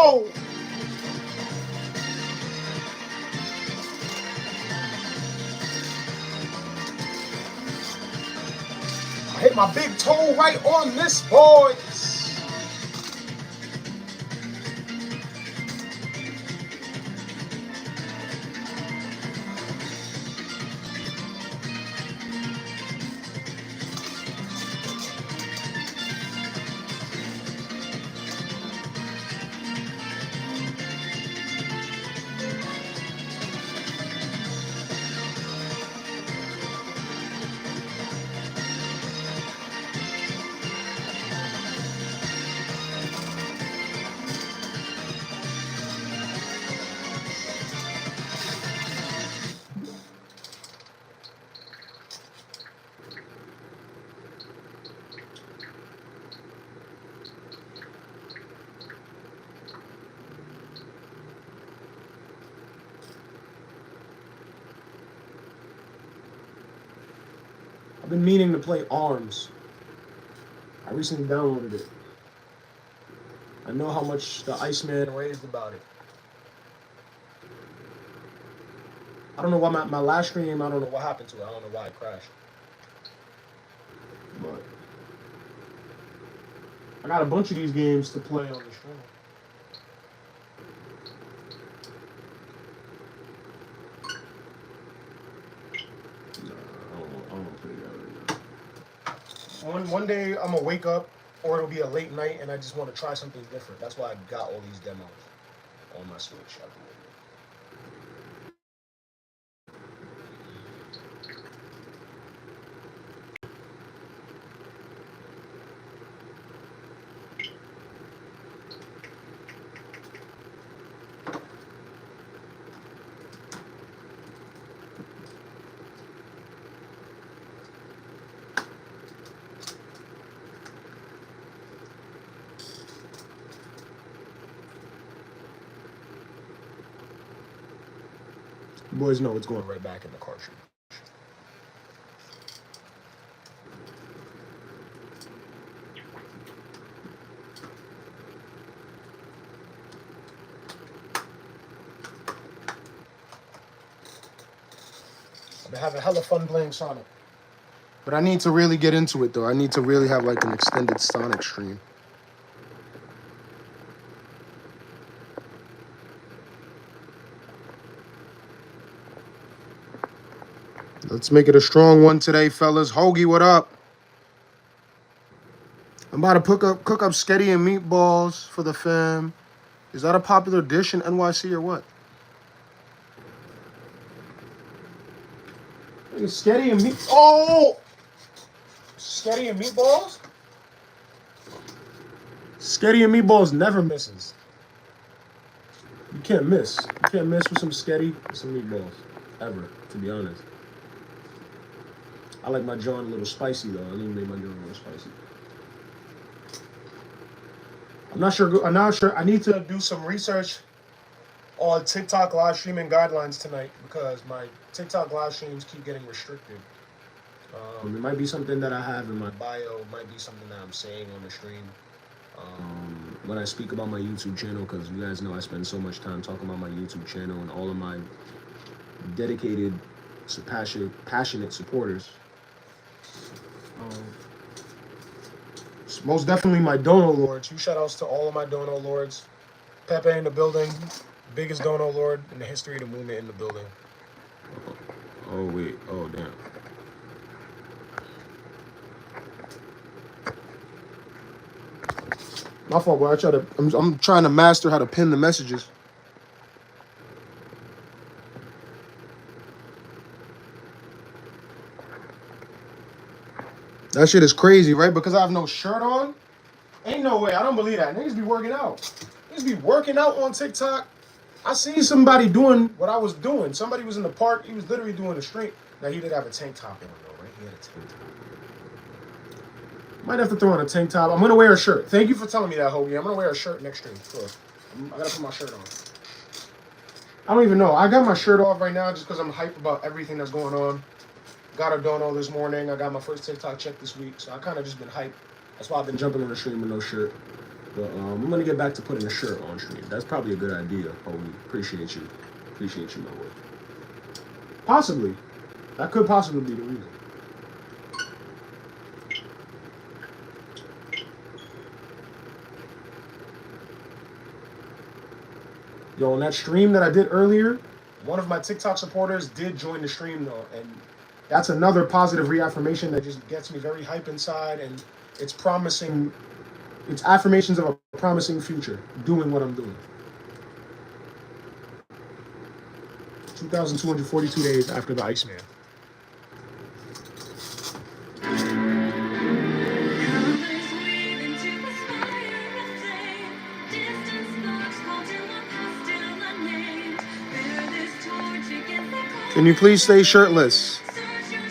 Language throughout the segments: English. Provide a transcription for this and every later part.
Oh! I hit my big toe right on this, boys. I've been meaning to play ARMS. I recently downloaded it. I know how much the Iceman raved about it. I don't know why my last stream, I don't know what happened to it. I don't know why it crashed. But I got a bunch of these games to play on the stream. I don't play that right now. One day I'm gonna wake up, or it'll be a late night, and I just want to try something different. That's why I got all these demos on my Switch. You boys know it's going right back in the cartridge. I've been having hella fun playing Sonic. But I need to really get into it, though. I need to really have, like, an extended Sonic stream. Let's make it a strong one today, fellas. Hoagie, what up? I'm about to cook up sketty and meatballs for the fam. Is that a popular dish in NYC or what? Sketty and meat. Oh! Sketty and meatballs? Sketty and meatballs never misses. You can't miss. You can't miss with some sketty and some meatballs. Ever, to be honest. I like my John a little spicy, though. I need to make my John a little spicy. I'm not sure. I need to do some research on TikTok live streaming guidelines tonight because my TikTok live streams keep getting restricted. It might be something that I have in my bio. It might be something that I'm saying on the stream. When I speak about my YouTube channel, because you guys know I spend so much time talking about my YouTube channel and all of my dedicated, passionate supporters. Most definitely my Dono Lords. Huge shout outs to all of my Dono Lords. Pepe in the building. Biggest Dono Lord in the history of the movement in the building. Oh, wait. Oh, damn. My fault, bro. I'm trying to master how to pin the messages. That shit is crazy, right? Because I have no shirt on? Ain't no way. I don't believe that. Niggas be working out. Niggas be working out on TikTok. I seen somebody doing what I was doing. Somebody was in the park. He was literally doing a stream. Now, he did have a tank top on, though, right? He had a tank top. Might have to throw on a tank top. I'm going to wear a shirt. Thank you for telling me that, Hoagie. I'm going to wear a shirt next stream. Sure. I got to put my shirt on. I don't even know. I got my shirt off right now just because I'm hyped about everything that's going on. Got a dono this morning. I got my first TikTok check this week. So I kind of just been hyped. That's why I've been jumping on the stream with no shirt. But I'm gonna get back to putting a shirt on stream. That's probably a good idea, homie. Appreciate you, my boy. Possibly, that could possibly be the reason. Yo, on that stream that I did earlier, one of my TikTok supporters did join the stream though, and that's another positive reaffirmation that just gets me very hype inside, and it's promising. It's affirmations of a promising future, doing what I'm doing. 2,242 days after the Iceman. Can you please stay shirtless?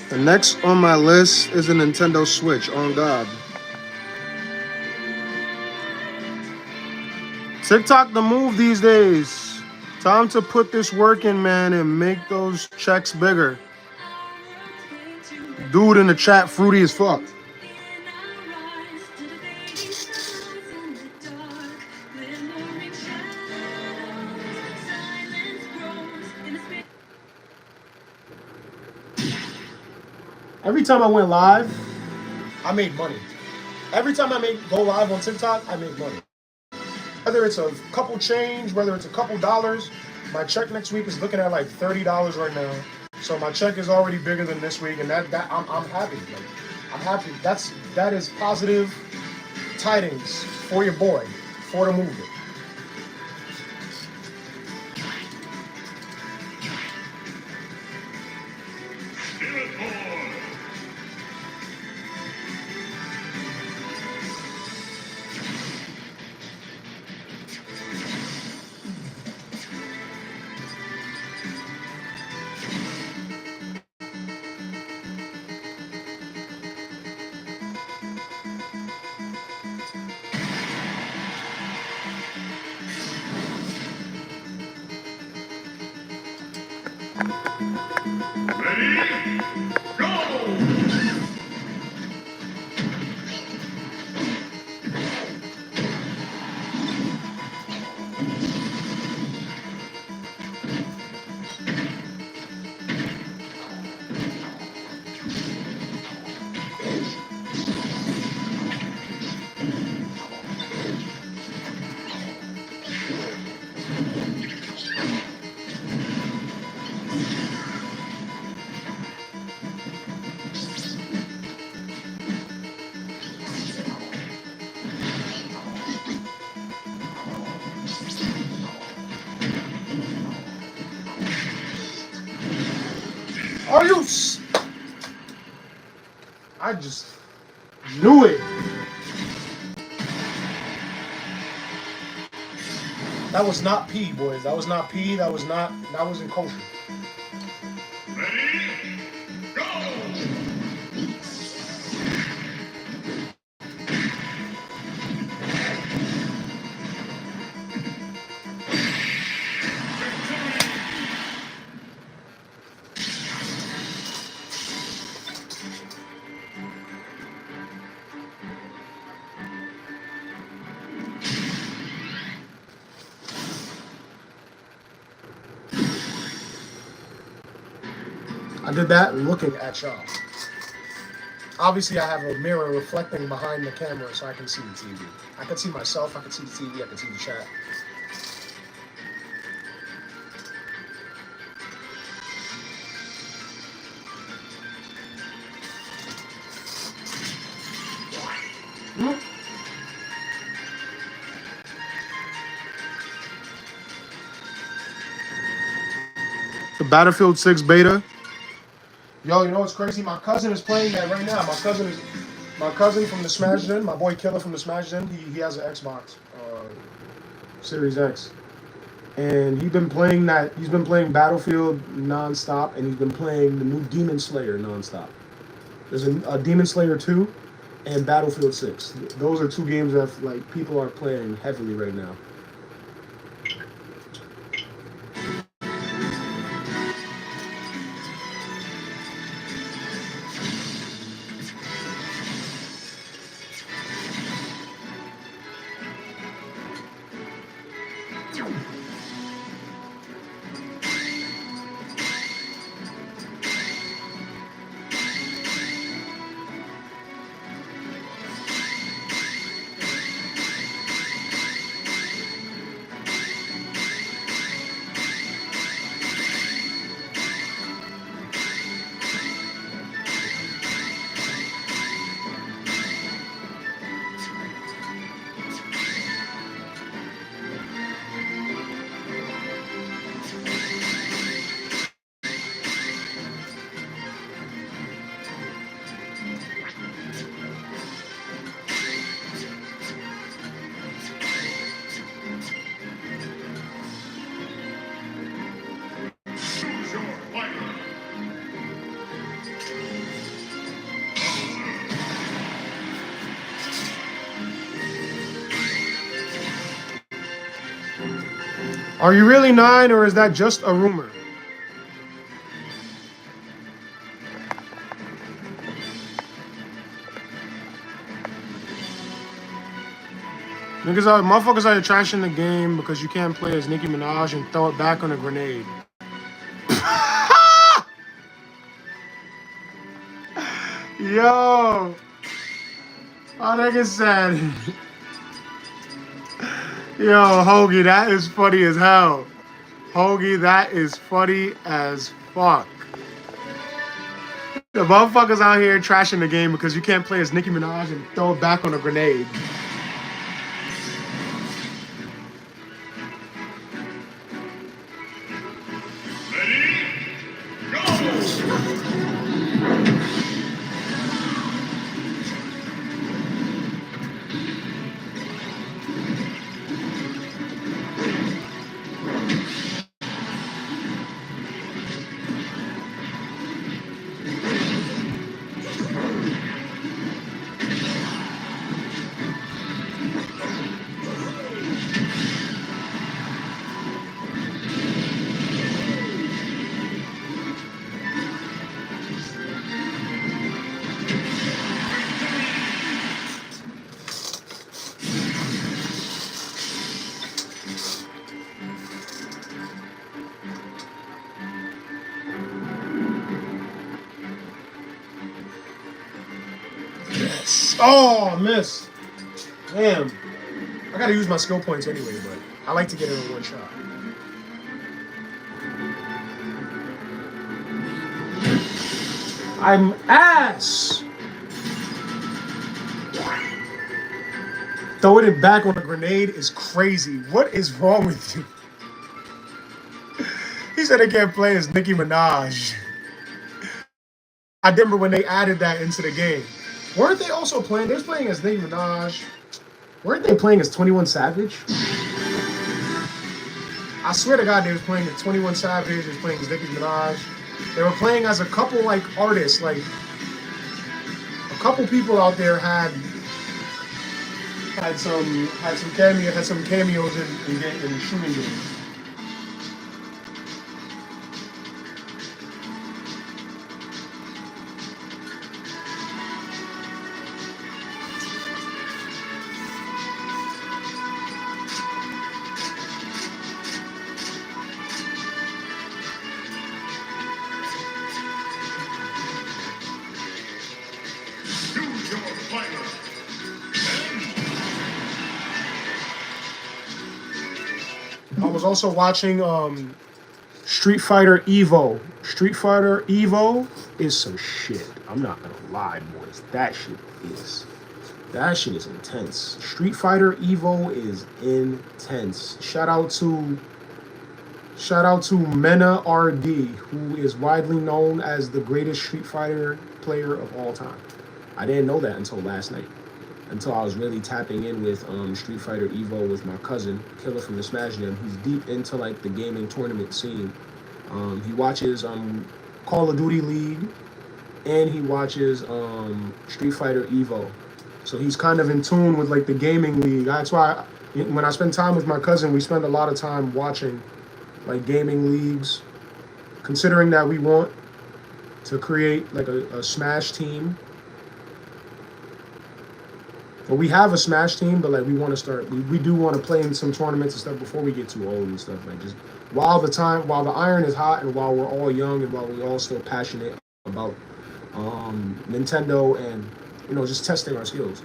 The next on my list is a Nintendo Switch, on God. TikTok the move these days. Time to put this work in, man, and make those checks bigger. Dude in the chat, fruity as fuck. Every time I went live, I made money. Every time I go live on TikTok, I make money. Whether it's a couple change, whether it's a couple dollars, my check next week is looking at like $30 right now. So my check is already bigger than this week, and that I'm happy. Like, I'm happy. That is positive tidings for your boy, for the movement. Ready? Go! I just knew it. That was not pee, boys. That was not pee. That wasn't kosher. Ready? Go! I did that looking at y'all. Obviously, I have a mirror reflecting behind the camera so I can see the TV. I can see myself, I can see the TV, I can see the chat. The Battlefield 6 beta. Yo, you know what's crazy? My cousin is playing that right now. My cousin from the Smash Den, my boy Killer from the Smash Den. He has an Xbox Series X, and he's been playing that. He's been playing Battlefield nonstop, and he's been playing the new Demon Slayer nonstop. There's a Demon Slayer 2 and Battlefield 6. Those are two games that like people are playing heavily right now. Choose your fighter. Are you really 9, or is that just a rumor? Motherfuckers are trashing the game because you can't play as Nicki Minaj and throw it back on a grenade. Yo, oh, nigga said, yo, Hoagie, that is funny as hell. Hoagie, that is funny as fuck. The motherfuckers out here trashing the game because you can't play as Nicki Minaj and throw it back on a grenade. Ready? Go! Oh, I missed. Damn. I gotta use my skill points anyway, but I like to get it in one shot. I'm ass. Throwing it back on a grenade is crazy. What is wrong with you? He said they can't play as Nicki Minaj. I remember when they added that into the game. Weren't they also playing? They was playing as Nicki Minaj. Weren't they playing as 21 Savage? I swear to God, they was playing as 21 Savage. They was playing as Nicki Minaj. They were playing as a couple like artists. Like a couple people out there had some cameos in shooting games. Choose your fighter. I was also watching Street Fighter Evo. Street Fighter Evo is some shit. I'm not gonna lie, boys. That shit is intense. Street Fighter Evo is intense. Shout out to Mena RD, who is widely known as the greatest Street Fighter player of all time. I didn't know that until last night. Until I was really tapping in with Street Fighter Evo with my cousin, Killer from the Smash Gym. He's deep into like the gaming tournament scene. He watches Call of Duty League, and he watches Street Fighter Evo. So he's kind of in tune with like the gaming league. That's why when I spend time with my cousin, we spend a lot of time watching like gaming leagues. Considering that we want to create like a Smash team. But we have a Smash team, but like we want to start. We do want to play in some tournaments and stuff before we get too old and stuff. Like just while the iron is hot, and while we're all young, and while we're all still passionate about Nintendo and just testing our skills.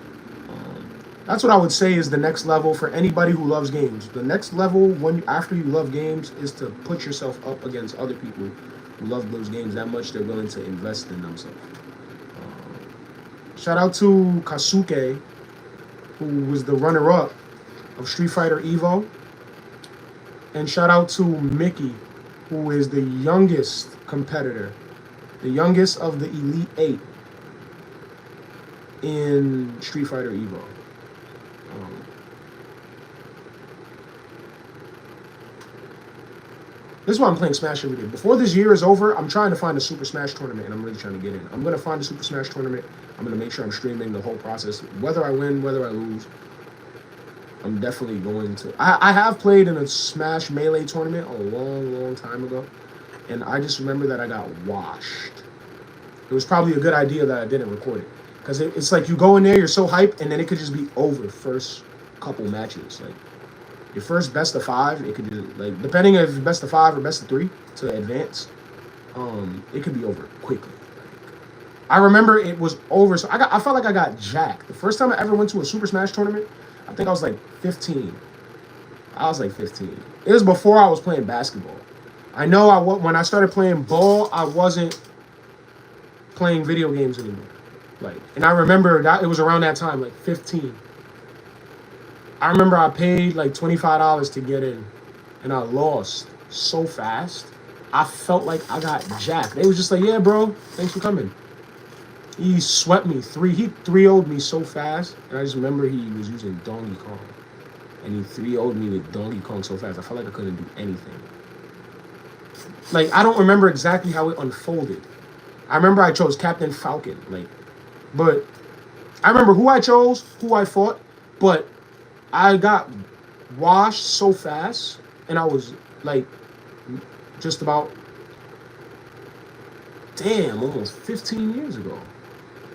That's what I would say is the next level for anybody who loves games. The next level after you love games is to put yourself up against other people who love those games that much they're willing to invest in themselves. Shout out to Kasuke, who was the runner-up of Street Fighter Evo. And shout out to Mickey, who is the youngest competitor, the youngest of the Elite Eight in Street Fighter Evo. This is why I'm playing Smash every day. Before this year is over, I'm trying to find a Super Smash tournament, and I'm really trying to get in. I'm going to find a Super Smash tournament. I'm going to make sure I'm streaming the whole process. Whether I win, whether I lose, I'm definitely going to. I have played in a Smash Melee tournament a long, long time ago, and I just remember that I got washed. It was probably a good idea that I didn't record it. Because it's like you go in there, you're so hyped, and then it could just be over first couple matches. Like, your first best of 5, it could just, like, depending if it's best of 5 or best of 3 to advance, it could be over quickly. I remember it was over, so I felt like I got jacked. The first time I ever went to a Super Smash tournament, I think I was like 15. I was like 15. It was before I was playing basketball. I know when I started playing ball, I wasn't playing video games anymore. Like, and I remember that it was around that time, like 15. I remember I paid like $25 to get in, and I lost so fast. I felt like I got jacked. They was just like, "Yeah, bro, thanks for coming." He swept me he 3-0'd me so fast, and I just remember he was using Donkey Kong, and he 3-0'd me with Donkey Kong so fast. I felt like I couldn't do anything. Like, I don't remember exactly how it unfolded. I remember I chose Captain Falcon, but I remember who I chose, who I fought, but I got washed so fast, and I was like, just about, almost 15 years ago.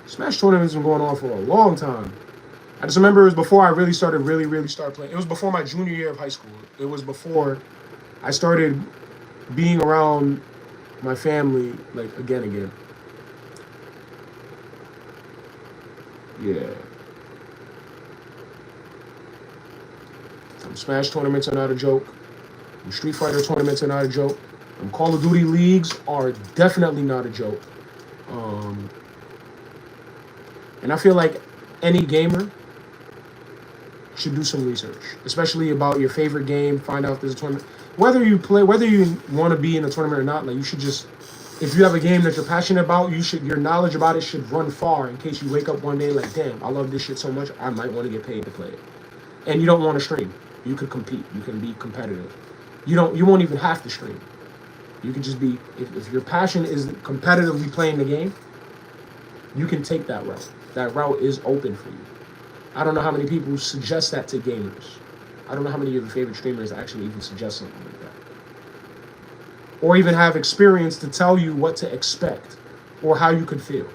Smash tournaments have been going on for a long time. I just remember it was before I really started playing. It was before my junior year of high school. It was before I started being around my family, like, again. Yeah. Smash tournaments are not a joke. Street Fighter tournaments are not a joke. Call of Duty leagues are definitely not a joke. And I feel like any gamer should do some research, especially about your favorite game. Find out if there's a tournament. Whether you want to be in a tournament or not, like, you should just, if you have a game that you're passionate about, your knowledge about it should run far in case you wake up one day like, damn, I love this shit so much, I might want to get paid to play it. And you don't want to stream. You could compete. You can be competitive. You won't even have to stream. You can just be, if your passion is competitively playing the game, you can take that route. That route is open for you. I don't know how many people suggest that to gamers. I don't know how many of your favorite streamers actually even suggest something like that. Or even have experience to tell you what to expect or how you could feel.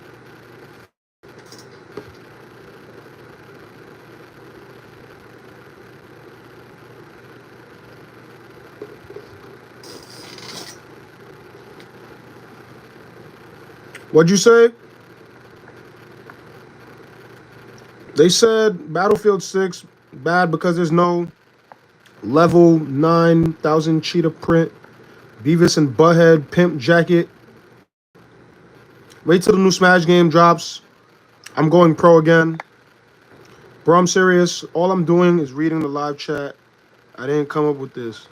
What'd you say? They said Battlefield 6 bad because there's no level 9,000 cheetah print, Beavis and Butthead pimp jacket. Wait till the new Smash game drops. I'm going pro again. Bro, I'm serious. All I'm doing is reading the live chat. I didn't come up with this.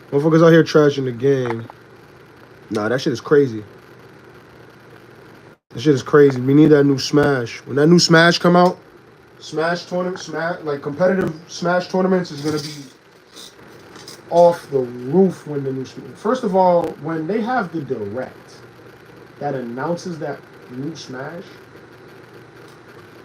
Motherfuckers out here trashing the game. Nah, that shit is crazy. That shit is crazy. We need that new Smash. When that new Smash come out, Smash tournament, like competitive Smash tournaments is gonna be off the roof when the new Smash. First of all, when they have the direct that announces that new Smash,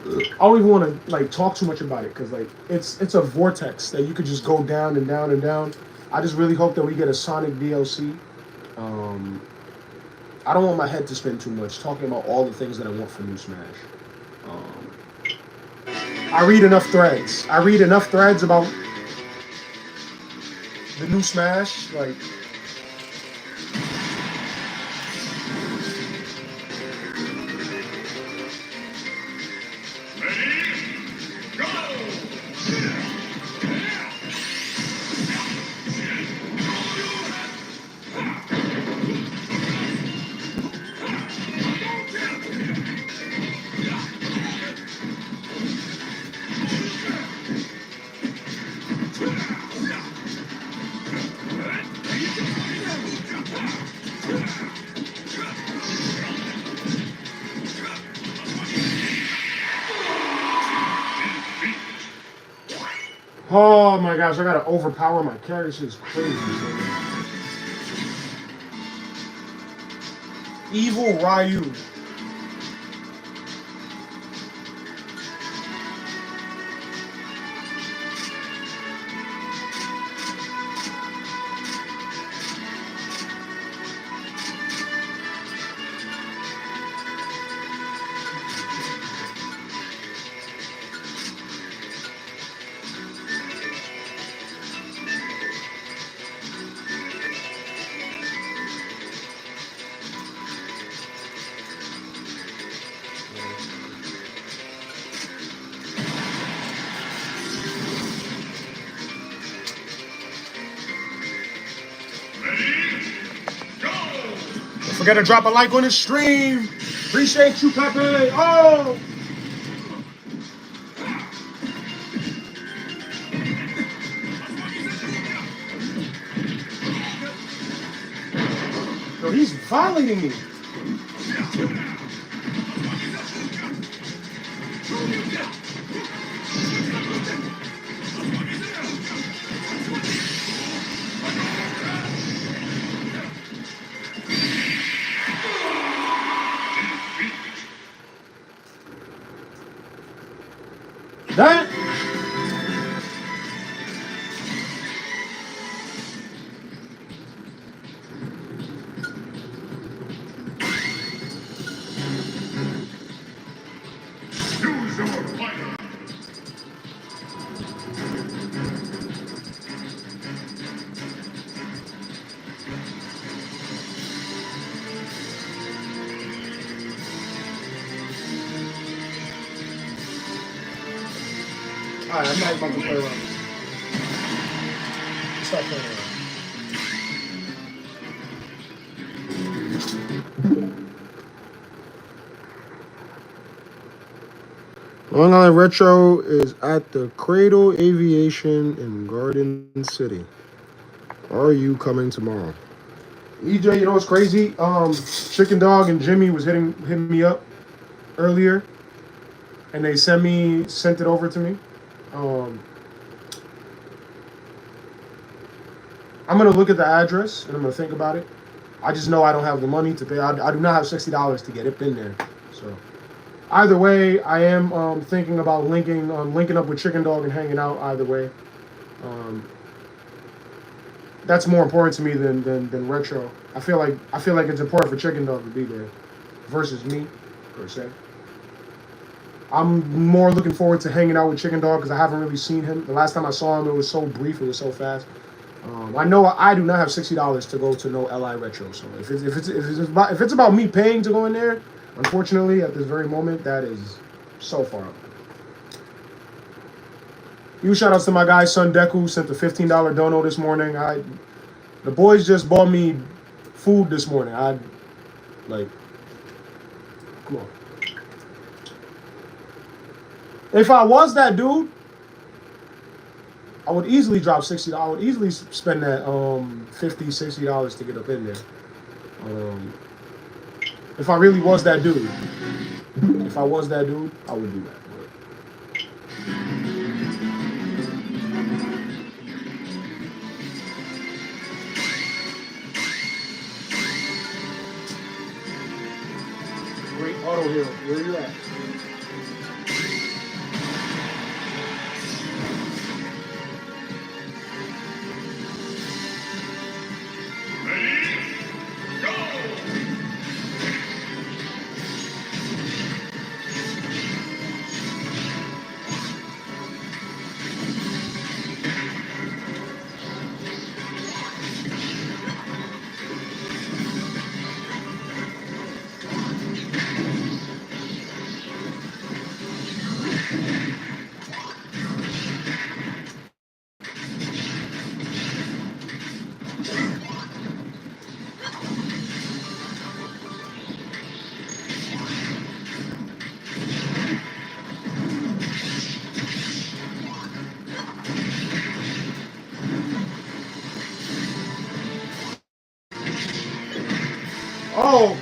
I don't even want to like talk too much about it because like it's a vortex that you could just go down and down and down. I just really hope that we get a Sonic DLC. I don't want my head to spin too much talking about all the things that I want for new Smash. I read enough threads. I read enough threads about the new Smash. Like, Ready? Go! oh my gosh, I gotta overpower my character. This is crazy. Evil Ryu. Don't forget to drop a like on the stream. Appreciate you, Pepe. Oh! Yo, he's violating me. That Choose your fighter. Alright, I'm not about to play around. Stop playing around. Long Island Retro is at the Cradle Aviation in Garden City. Are you coming tomorrow? EJ, you know what's crazy? Chicken Dog and Jimmy was hitting me up earlier, and they sent it over to me. I'm gonna look at the address and I'm gonna think about it. I just know I don't have the money to pay. I do not have $60 to get it in there. So either way, I am thinking about linking up with Chicken Dog and hanging out. Either way, that's more important to me than Retro. I feel like it's important for Chicken Dog to be there versus me per se. I'm more looking forward to hanging out with Chicken Dog because I haven't really seen him. The last time I saw him, it was so brief. It was so fast. I know I do not have $60 to go to no LI Retro. So if it's about me paying to go in there, unfortunately at this very moment, that is so far out. Huge shout outs to my guy Son Deku, sent the $15 dono this morning. The boys just bought me food this morning. Come on. If I was that dude, I would easily drop $60. I would easily spend that $50, $60 to get up in there. If I really was that dude. If I was that dude, I would do that. Great auto hero. Where you at? Oh!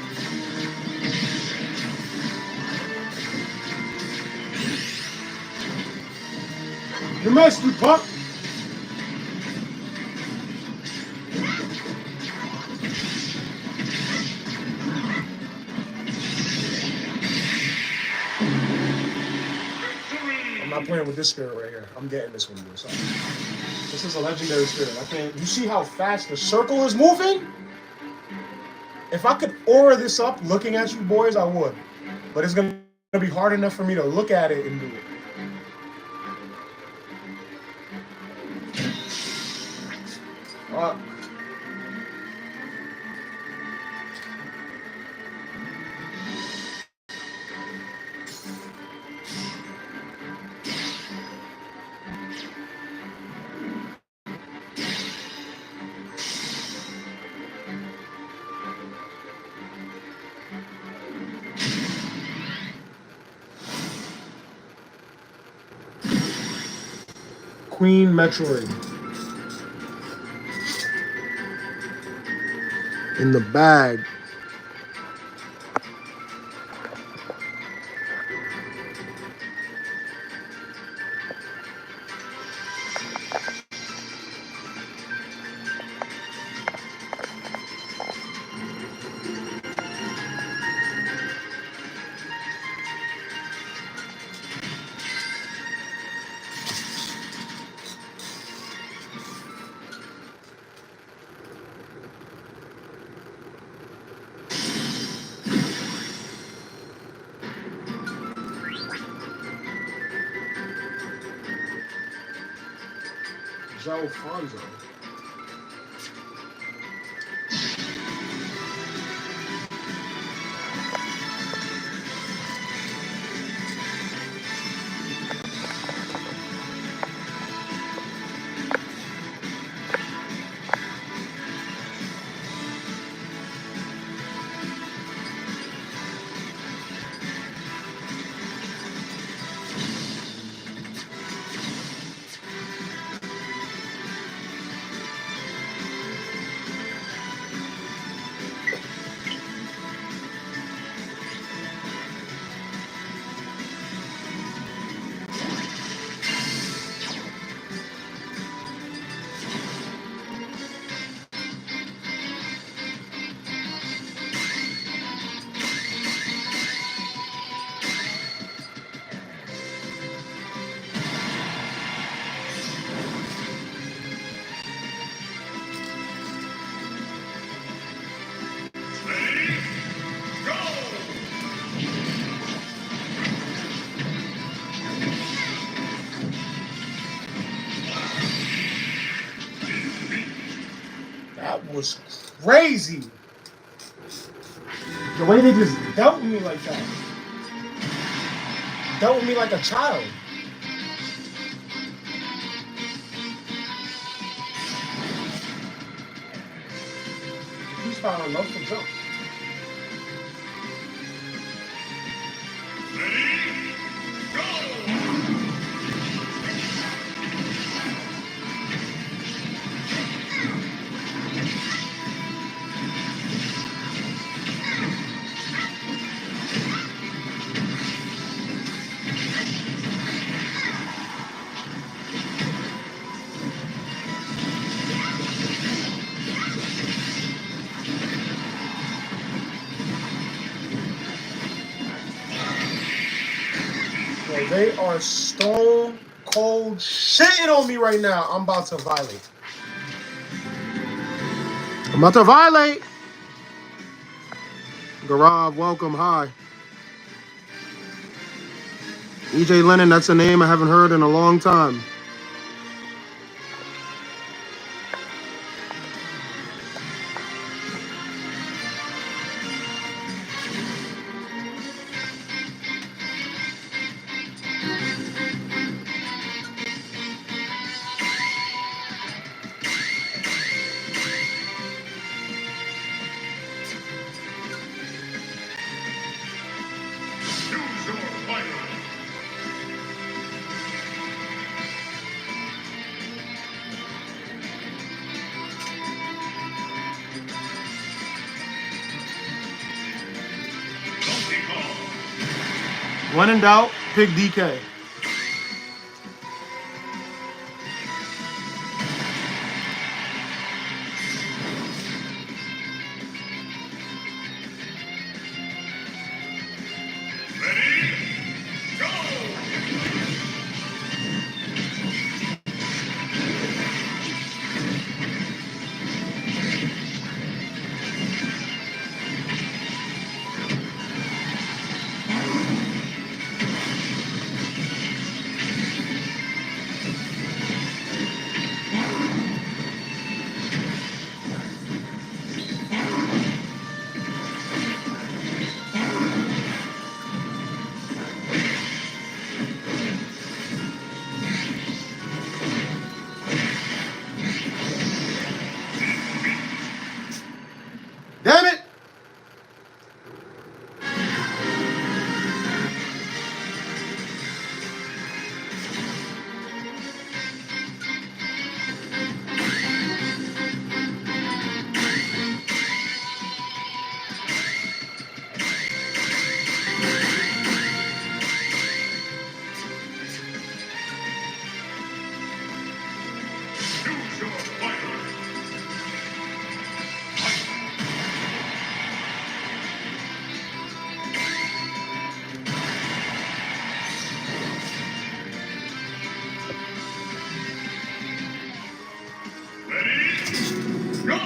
You missed, you punk! I'm not playing with this spirit right here. I'm getting this one, boys. This is a legendary spirit. I can't. You see how fast the circle is moving? If I could aura this up looking at you boys, I would. But it's gonna be hard enough for me to look at it and do it. Uh, Queen Metroid. In the bag. Joe Fonzo. Ready? Go! That was crazy. The way they just dealt with me like that. Dealt with me like a child. He's found enough to jump. Ready? Go! Bro, they are stone cold shitting on me right now. I'm about to violate. I'm about to violate. Gaurav, welcome. Hi. EJ Lennon, that's a name I haven't heard in a long time. Choose your fighter. When in doubt, pick DK. Ready, go! Damn it! Choose your fighter. Ready, go!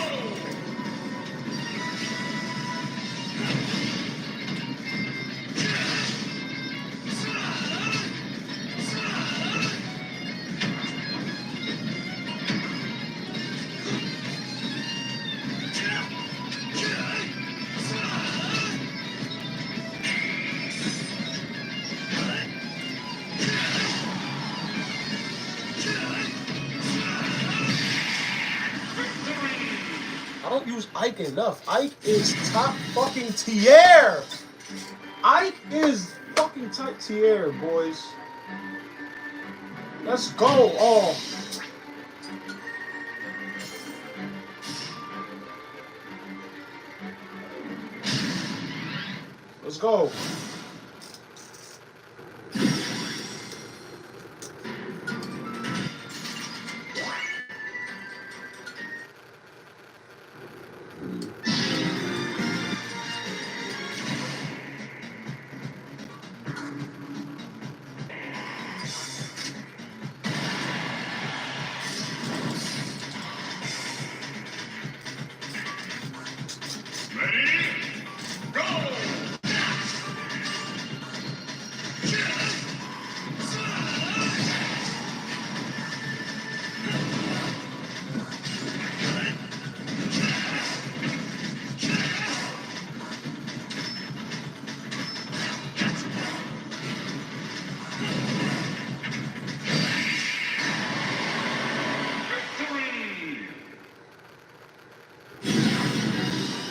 I don't use Ike enough. Ike is top fucking tier. Ike is fucking top tier, boys. Let's go. Oh. Let's go. Ready, go! Victory!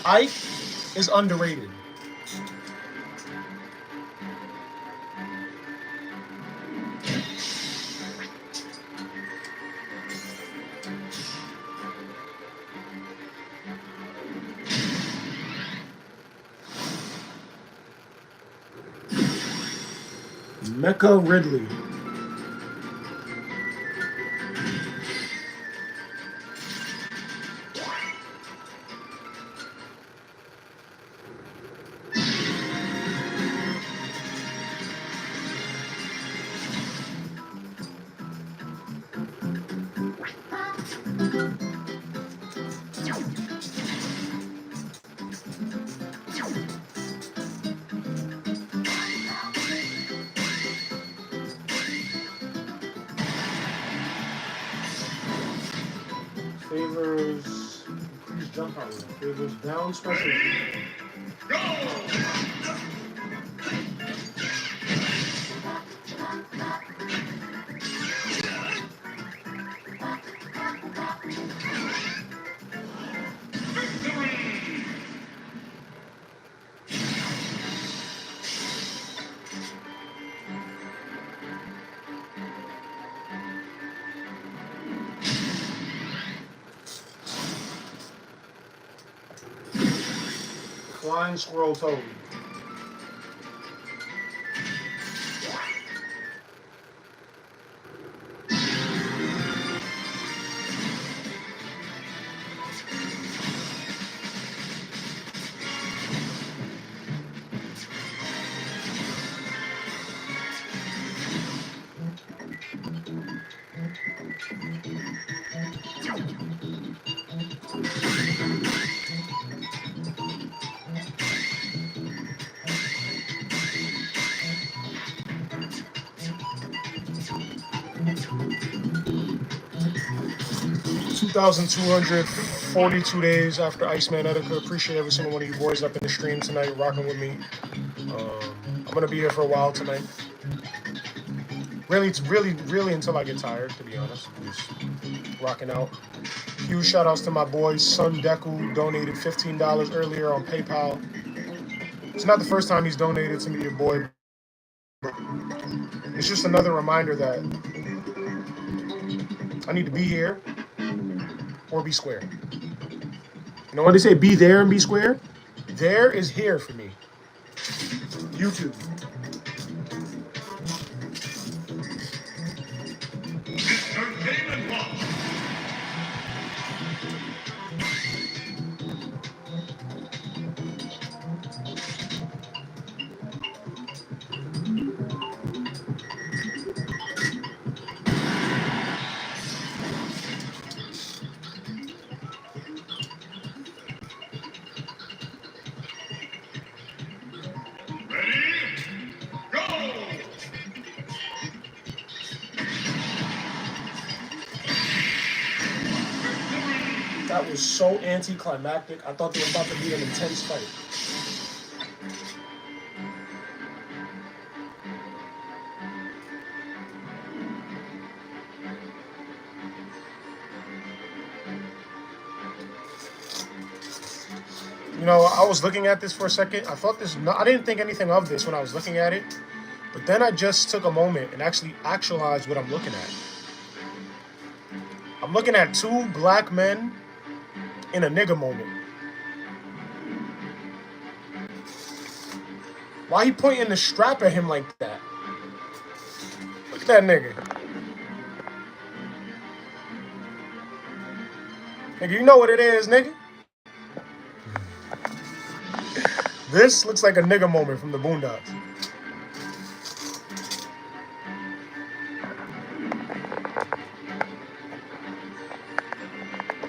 Ike is underrated. Mecca Ridley. Favors increased jump power. Favors down special. Ready, go! Victory! Flying Squirrel Toad. 2,242 days after Iceman Etika. Appreciate every single one of you boys up in the stream tonight, rocking with me. I'm gonna be here for a while tonight. Really until I get tired, to be honest. Just rocking out. Huge shout outs to my boy Sun Deku, who donated $15 earlier on PayPal. It's not the first time he's donated to me, your boy. It's just another reminder that I need to be here or be square. You know what they say, be there and be square? There is here for me. YouTube. Mr. Game and Watch. Ready? Go! That was so anticlimactic. I thought they were about to be an intense fight. You know, I was looking at this for a second. I thought this. I didn't think anything of this when I was looking at it, but then I just took a moment and actually actualized what I'm looking at. I'm looking at two black men in a nigga moment. Why he pointing the strap at him like that? Look at that nigga. Nigga, you know what it is, nigga. This looks like a nigga moment from the Boondocks.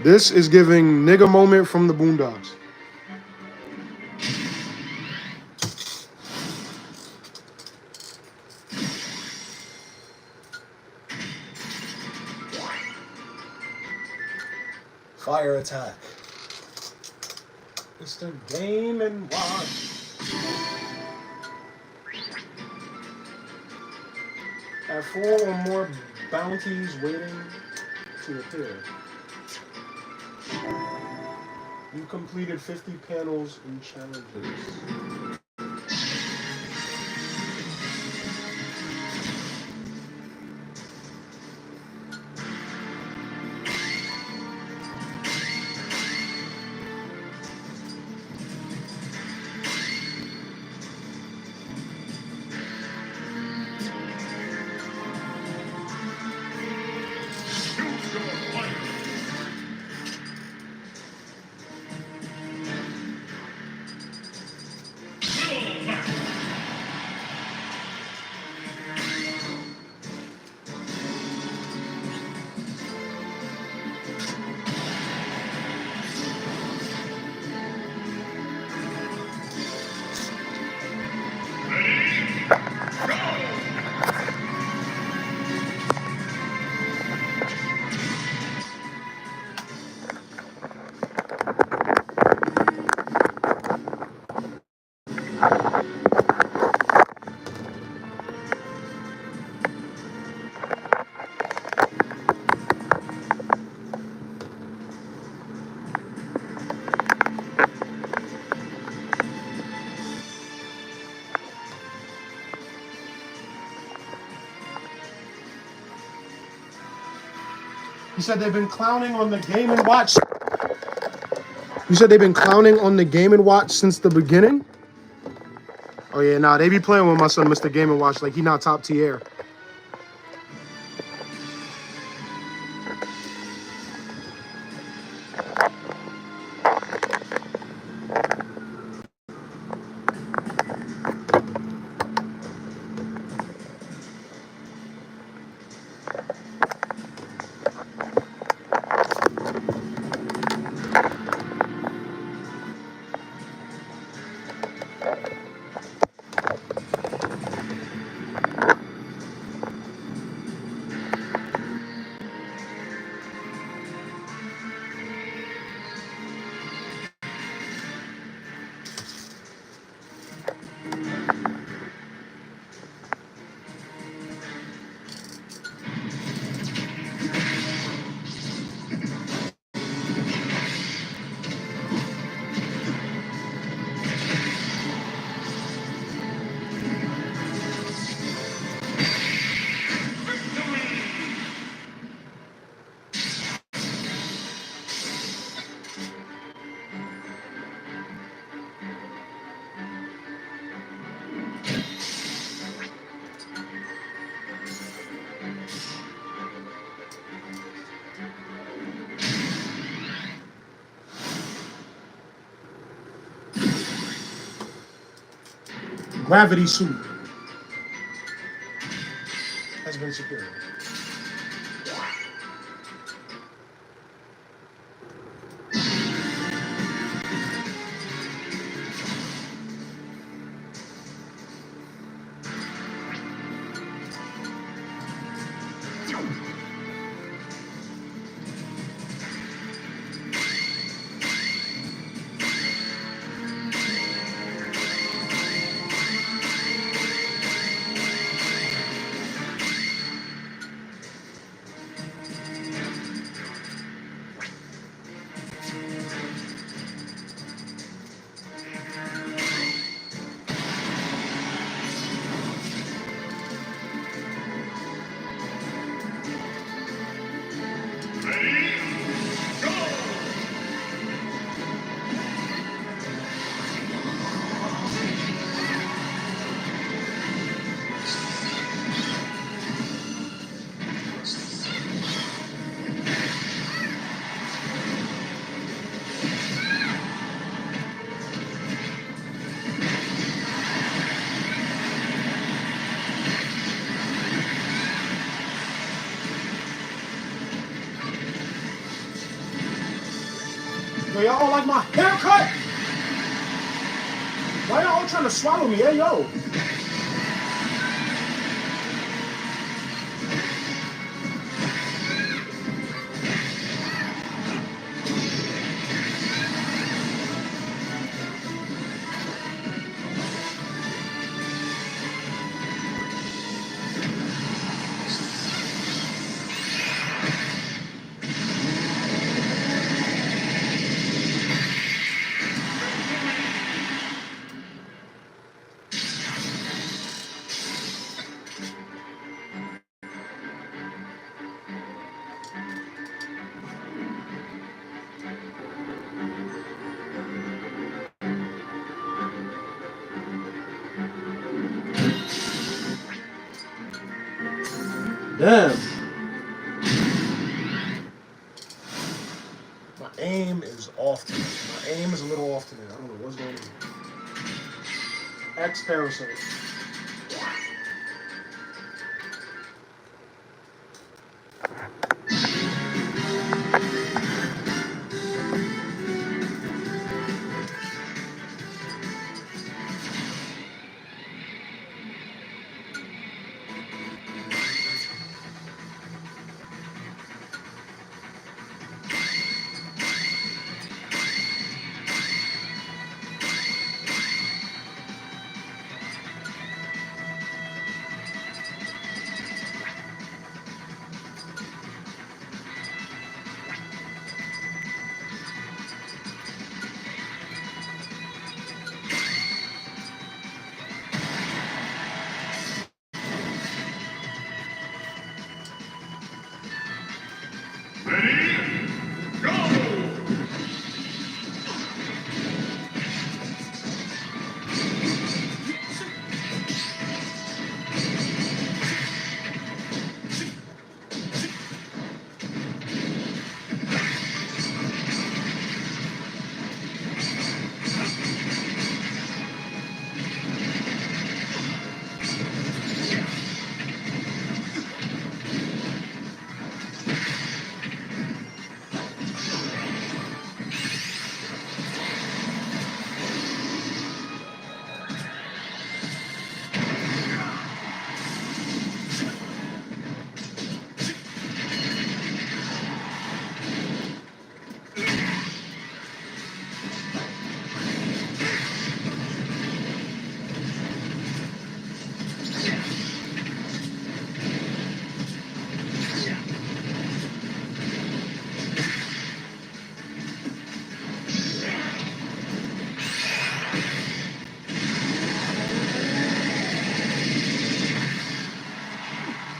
This is giving nigga moment from the Boondocks. Fire attack. It's the Game and Watch. Have 4 or more bounties waiting to appear. You completed 50 panels and challenges. You said they've been clowning on the Game and Watch. You said they've been clowning on the Game and Watch since the beginning? Oh yeah, nah, they be playing with my son, Mr. Game and Watch, like he not top tier. Gravity suit has been secured. Ready, go! Yo, y'all don't like my haircut? Why y'all all trying to swallow me? Hey, yo. Damn. My aim is off tonight. My aim is a little off tonight. I don't know what's going on. X Parasite. Ready, go!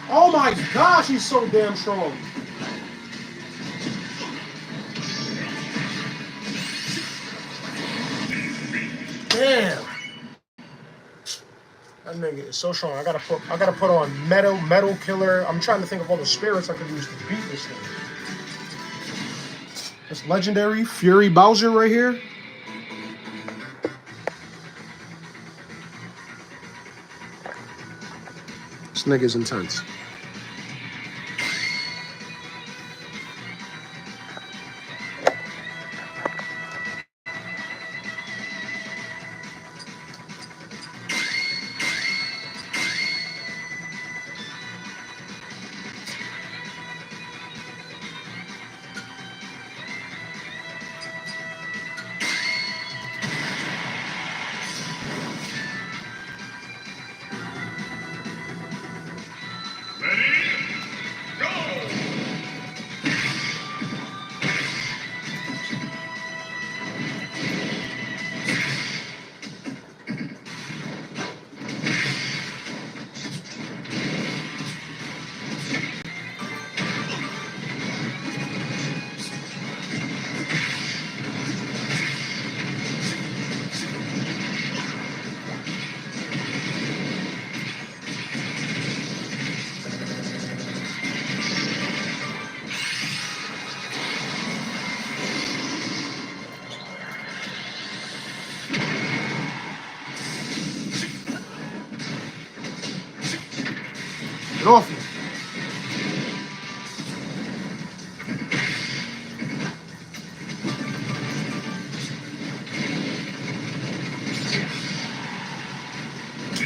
Oh my gosh, he's so damn strong. Damn. That nigga is so strong. I gotta put on metal killer. I'm trying to think of all the spirits I could use to beat this thing. This legendary Fury Bowser right here. nigga's intense. Get off me.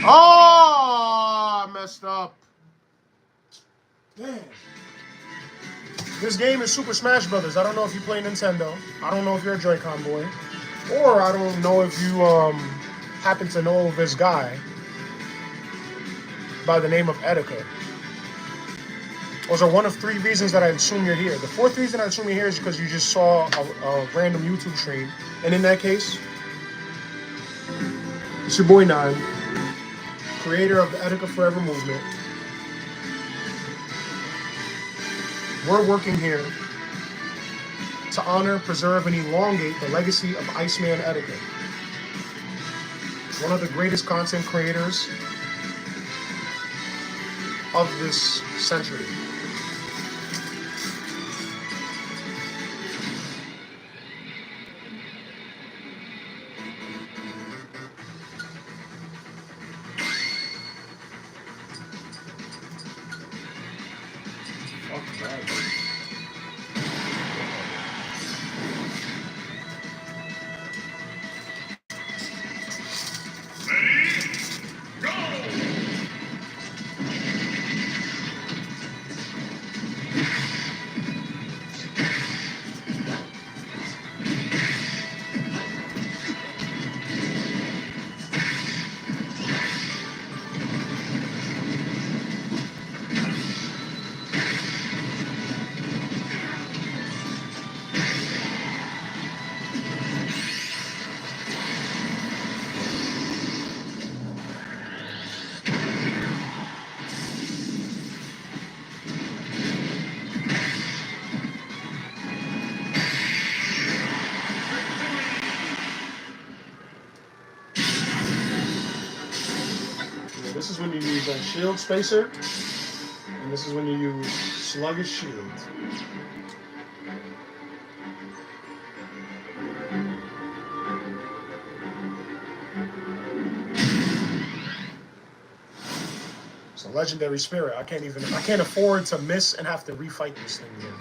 Oh, I messed up. Man. This game is Super Smash Brothers. I don't know if you play Nintendo. I don't know if you're a Joy-Con boy. Or I don't know if you happen to know this guy by the name of Etika. Those are one of three reasons that I assume you're here. The fourth reason I assume you're here is because you just saw a random YouTube stream. And in that case, it's your boy Nine, creator of the Etika Forever movement. We're working here to honor, preserve, and elongate the legacy of Iceman Etika, one of the greatest content creators of this century. This is when you use a shield spacer, and this is when you use sluggish shield. It's a legendary spirit. I can't afford to miss and have to refight this thing again.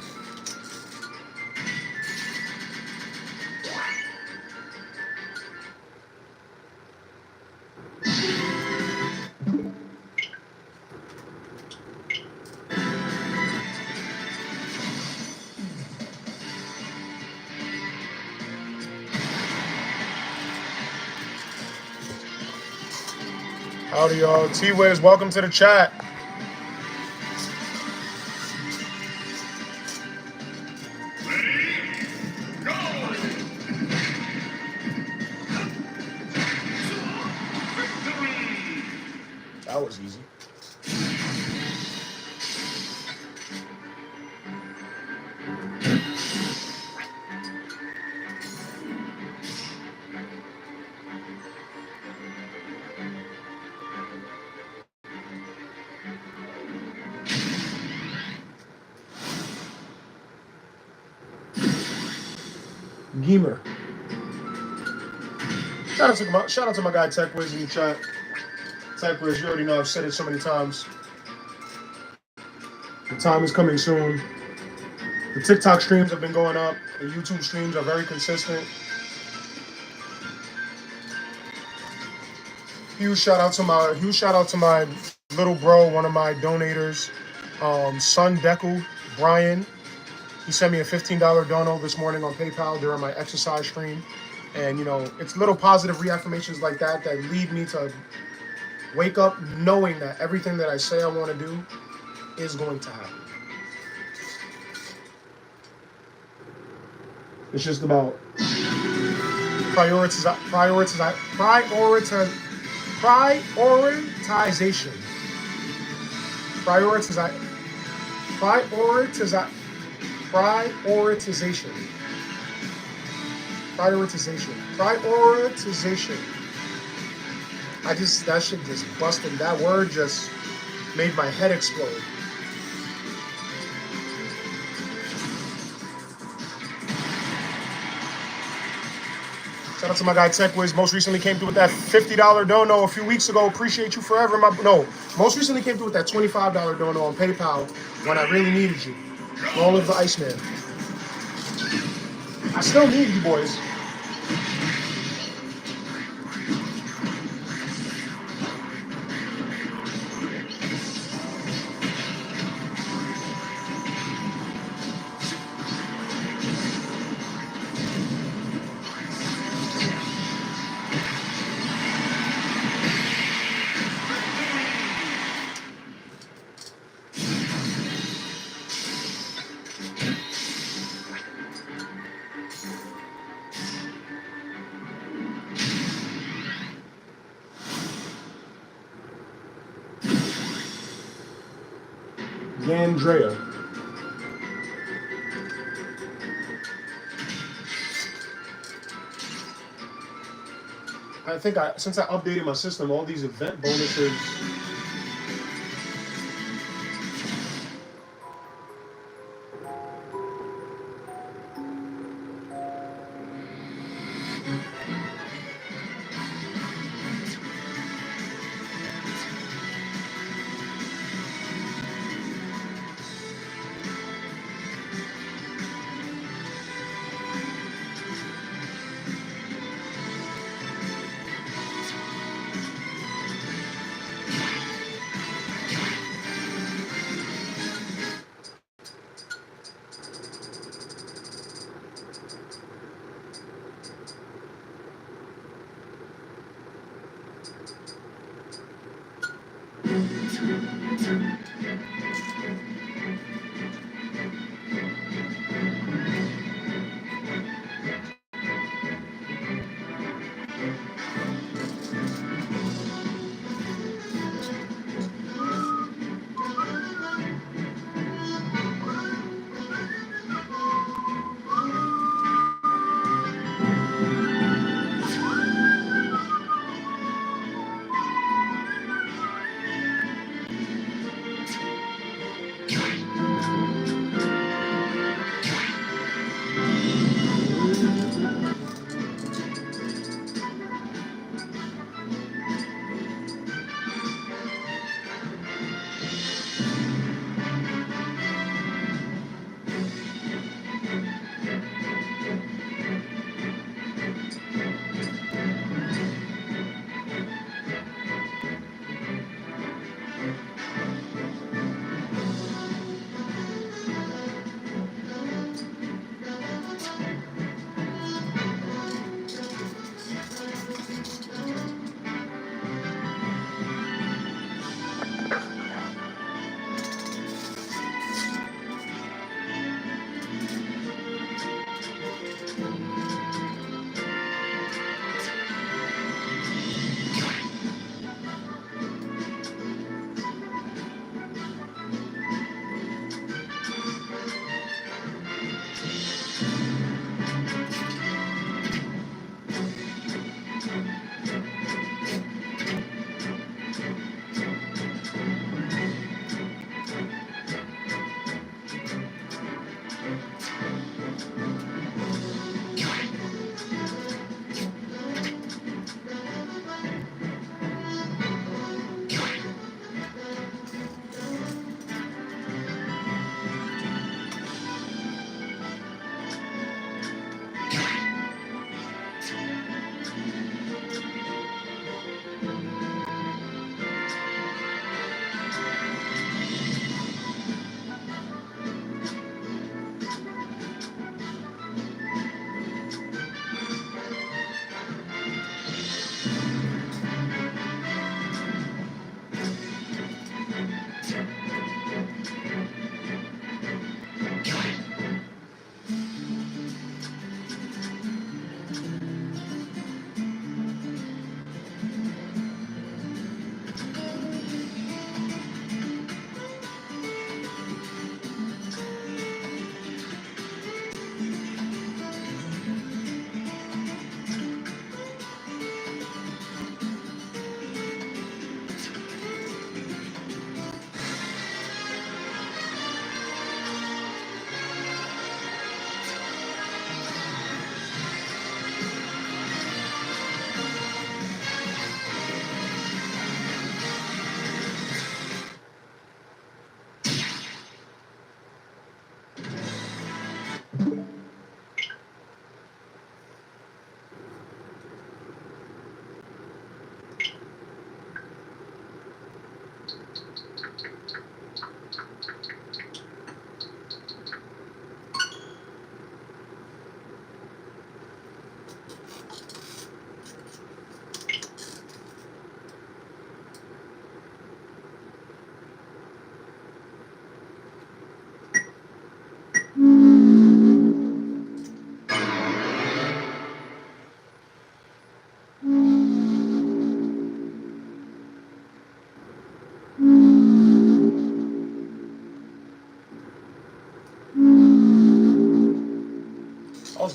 Howdy, y'all. T-Wiz, welcome to the chat. That was easy. Gamer. Shout out to my guy TechWiz in the chat. TechWiz, you already know I've said it so many times. time is coming soon. The TikTok streams have been going up. The YouTube streams are very consistent. Huge shout out to my little bro, one of my donators, son Deku, Brian. He sent me a $15 dono this morning on PayPal during my exercise stream. And it's little positive reaffirmations like that that lead me to wake up knowing that everything that I say I want to do is going to happen. It's just about prioritization. Prioritization. That shit just busted. That word just made my head explode. Shout out to my guy TechWiz. Most recently came through with that $50 dono a few weeks ago. Appreciate you forever. Most recently came through with that $25 dono on PayPal when I really needed you. Long live the Iceman. I still need you boys. Andrea. I think since I updated my system, all these event bonuses.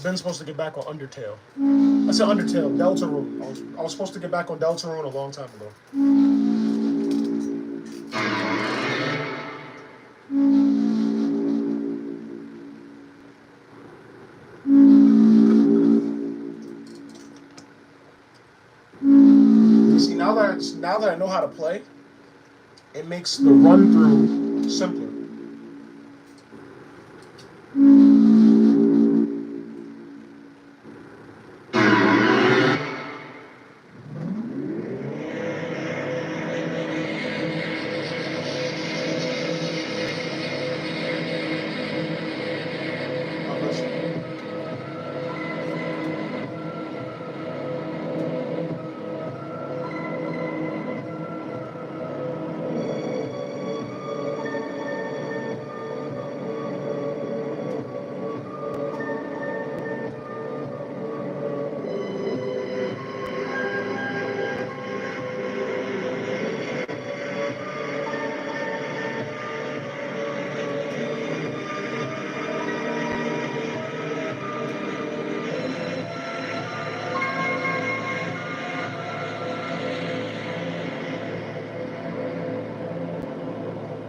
been supposed to get back on Undertale. I said Undertale, Deltarune. I was supposed to get back on Deltarune a long time ago. You see, now that I know how to play, it makes the run through simpler.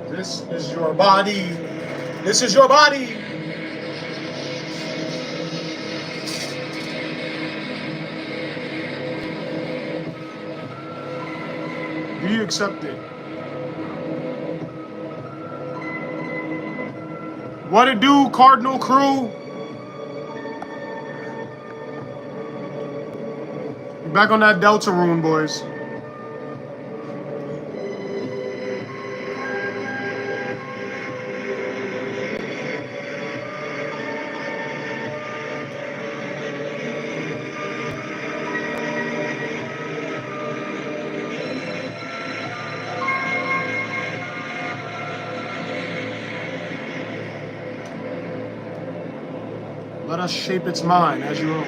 This is your body. This is your body. Do you accept it? What it do, Cardinal Crew? You're back on that Deltarune, boys. Let us shape its mind as your own.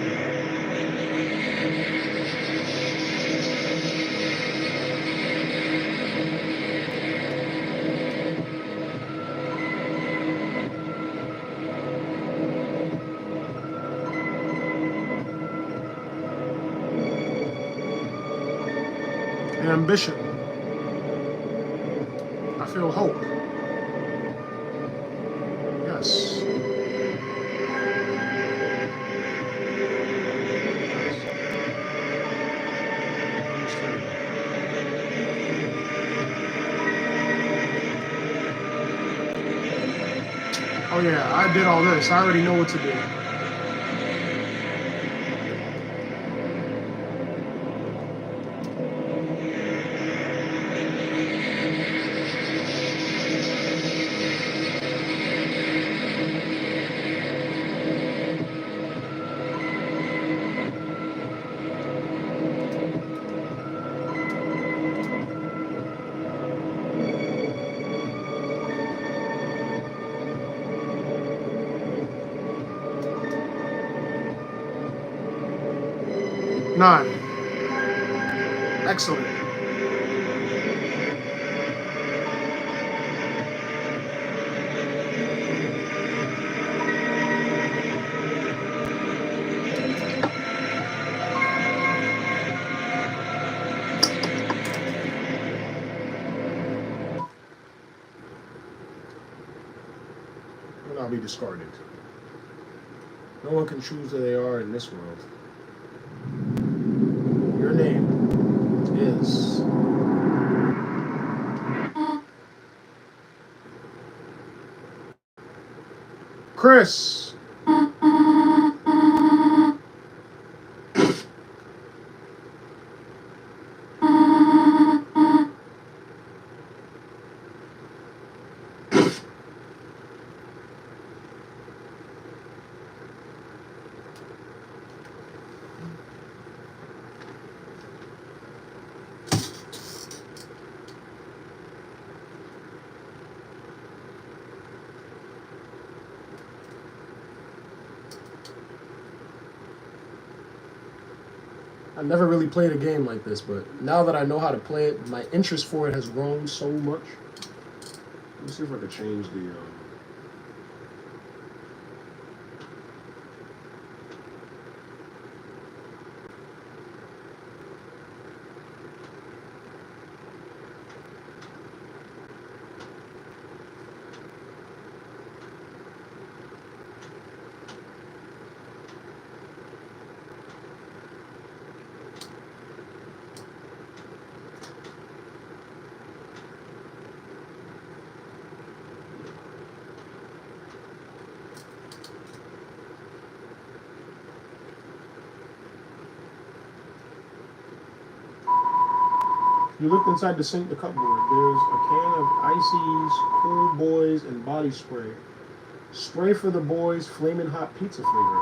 Ambition. I feel hope. Yes. Oh yeah, I did all this. I already know what to do. Nine. Excellent. Will not be discarded. No one can choose who they are in this world. Your name is Chris. I never really played a game like this, but now that I know how to play it, my interest for it has grown so much. Let me see if I could change the You looked inside the sink, the cupboard. There's a can of Icy's, Cool Boys, and body spray. Spray for the boys, flaming hot pizza flavor.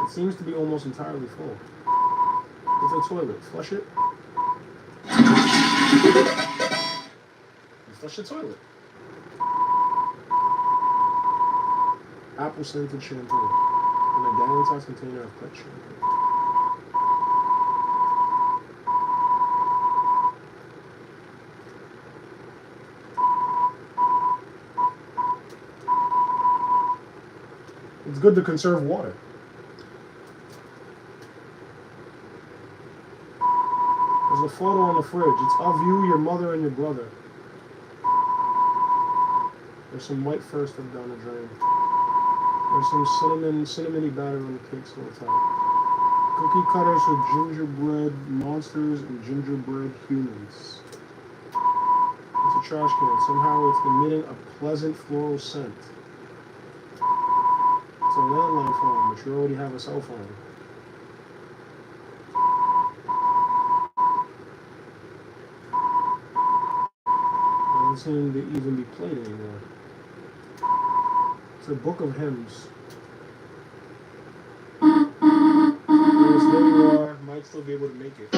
It seems to be almost entirely full. It's a toilet. Flush it. You flush the toilet. Apple scented shampoo. In a gallon-sized container of pet shampoo. It's good to conserve water. There's a photo on the fridge. It's of you, your mother, and your brother. There's some white fur stuff down the drain. There's some cinnamony batter on the cake still top. Cookie cutters with gingerbread monsters and gingerbread humans. It's a trash can. Somehow it's emitting a pleasant floral scent. It's a landline phone, but you already have a cell phone. It doesn't seem to even be played anymore. It's a book of hymns. Yes, there you are. Might still be able to make it.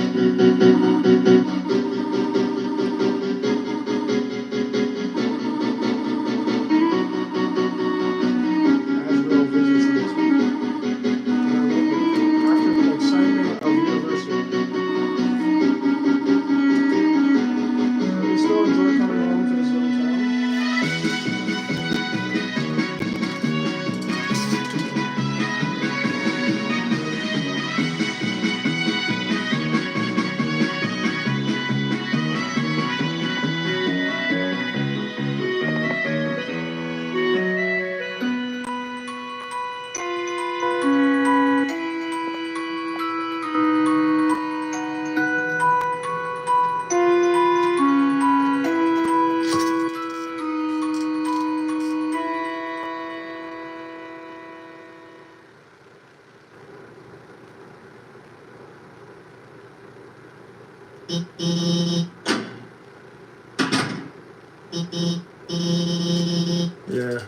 Yeah.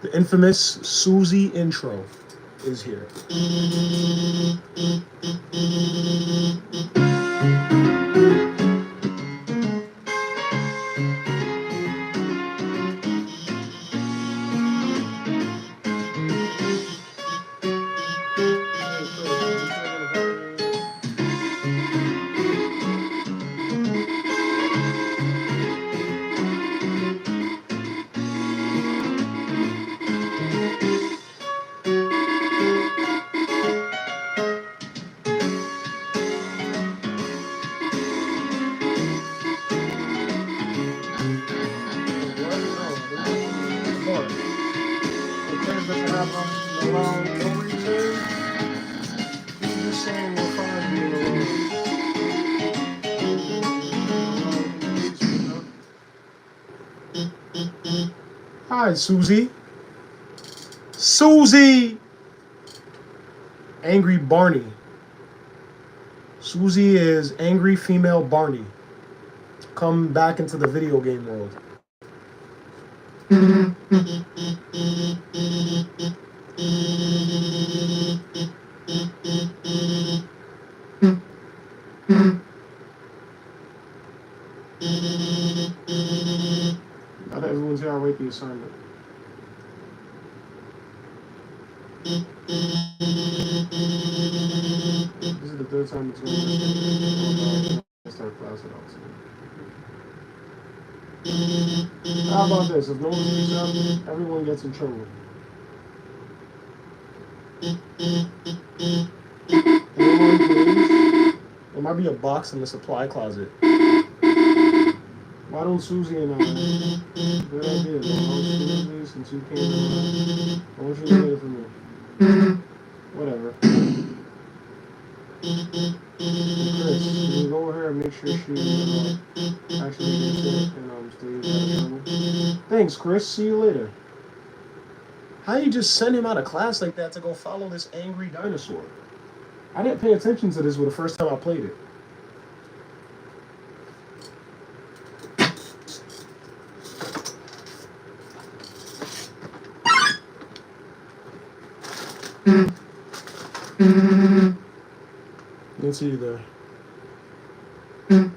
The infamous Susie intro is here. Hi, Susie. Susie! Angry Barney. Susie is angry female Barney. Come back into the video game world. Now that everyone's here, I'll rate the assignment. This is the third time it's going to start class at all. How about this? If no one speaks up, everyone gets in trouble. Everyone, please. There might be a box in the supply closet. Why don't Susie and I? Good idea. Susie, since you came in, I want you to get it for me. Whatever. Chris, can you go over her and make sure she actually gets it and stays out of trouble? Thanks, Chris. See you later. How you just send him out of class like that to go follow this angry dinosaur? I didn't pay attention to this the first time I played it. Let's see there. Didn't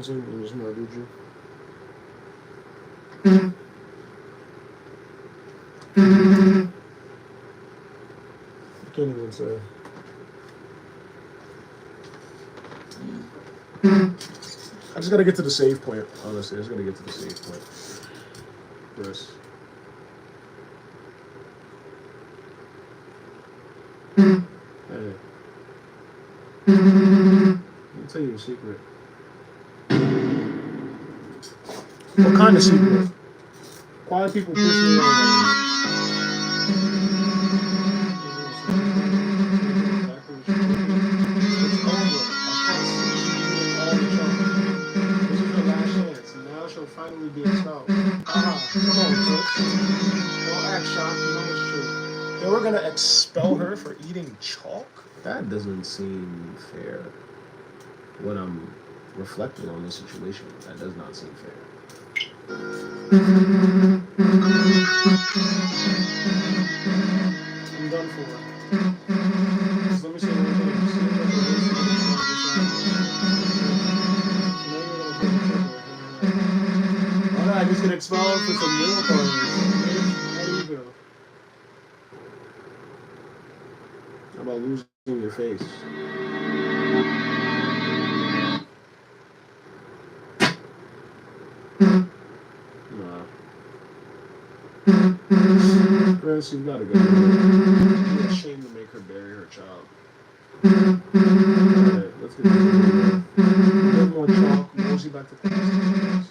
see me just now, did you? I can't even say. I just gotta get to the save point, honestly. I just gotta get to the save point. Chris. Hey. Let me tell you a secret. What kind of secret? Quiet people push me around. It's over. I can't see you all the time. This is your last chance. Now she'll finally be expelled. Come on, Chris. Don't act shocked. You know it's true. They were gonna expel her for eating chalk? That doesn't seem fair. When I'm reflecting on the situation, that does not seem fair. I'm done for. Just let me say one thing. Alright, I just get expelled for some real parties. How do you feel? How about losing your face? Nah. Chris, you gotta go. You'd be ashamed to make her bury her child. Alright, let's get this. No more chalk. Mosey back to class.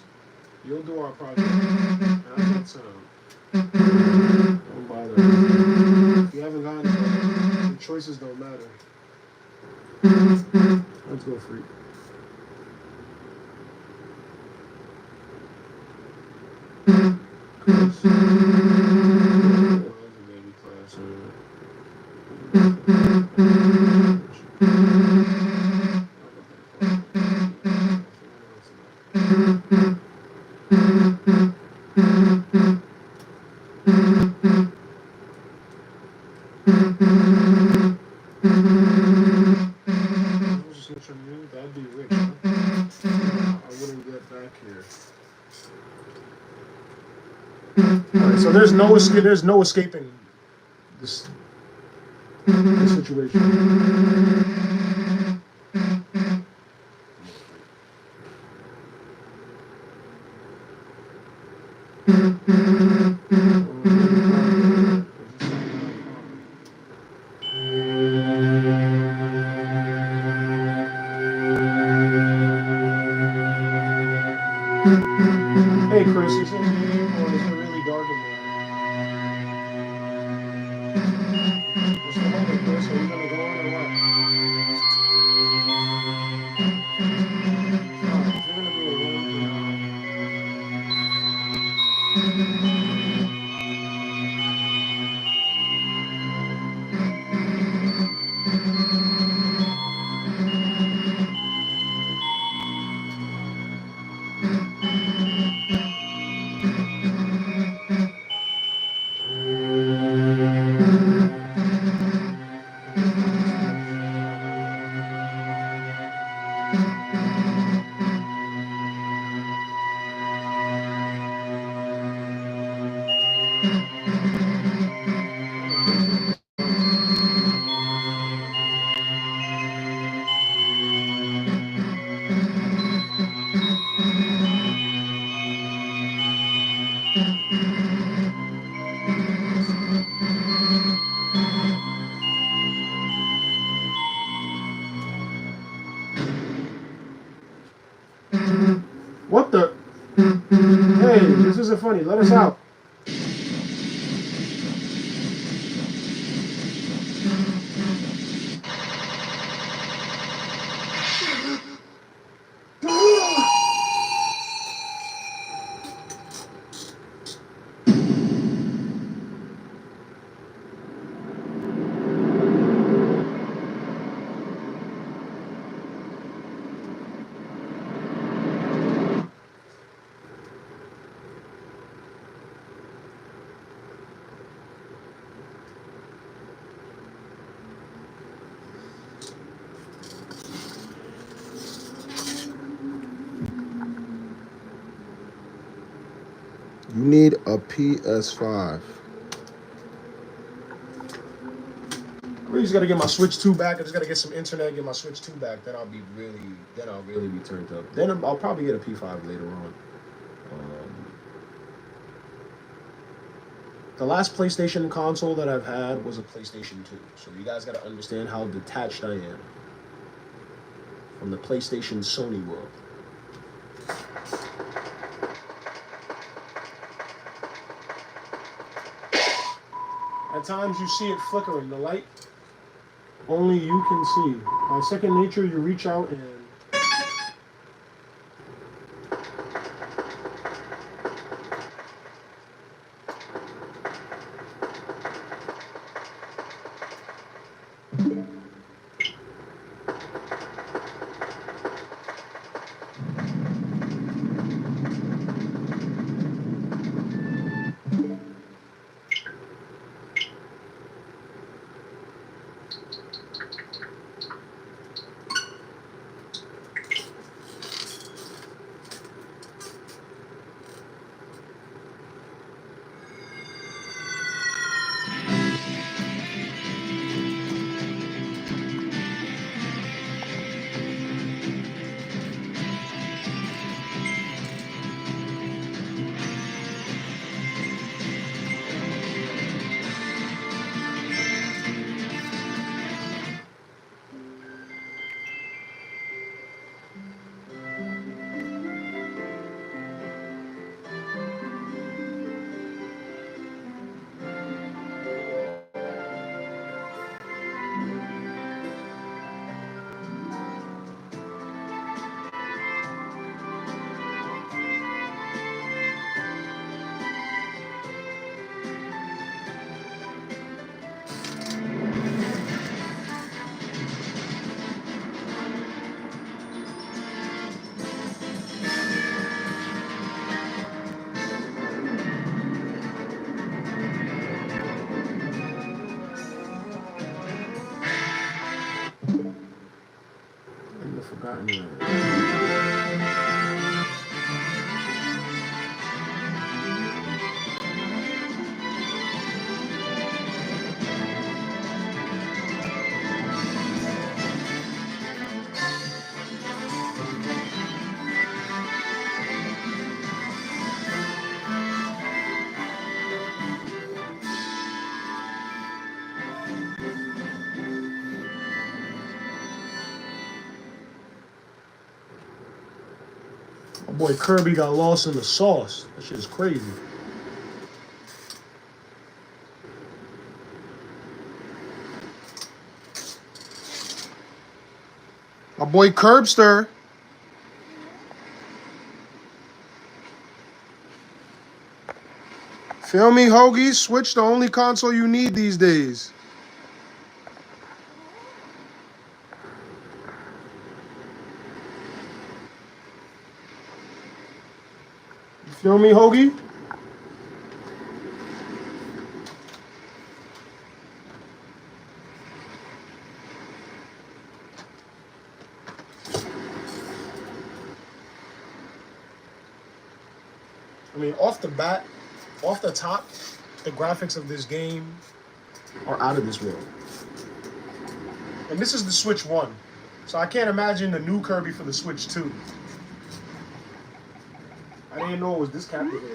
You'll do our project. How's that sound? Don't bother. If you haven't gotten it, your choices don't matter. Let's go free. Chris. Baby class. That'd be rich, huh? I wouldn't get back here. Alright, so there's no escaping this situation. Hey Chris, you seeing me or is it really dark in there? What's the matter, Chris? Are you gonna go on or what? If you're gonna be alone, what the? Hey, this isn't funny. Let us out. You need a PS5. I really just gotta get my Switch 2 back. I just gotta get some internet, get my Switch 2 back. Then I'll really be turned up. Then I'll probably get a P5 later on. The last PlayStation console that I've had was a PlayStation 2. So you guys gotta understand how detached I am from the PlayStation Sony world. At times you see it flickering, the light only you can see. By second nature, you reach out and in the Forgotten Land. My boy Kirby got lost in the sauce. That shit is crazy. My boy Curbster. Feel me, Hoagie? Switch the only console you need these days. You feel me, Hoagie? I mean, off the top, the graphics of this game are out of this world. And this is the Switch 1. So I can't imagine the new Kirby for the Switch 2. I didn't know it was this captivating.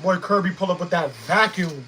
Boy Kirby pull up with that vacuum.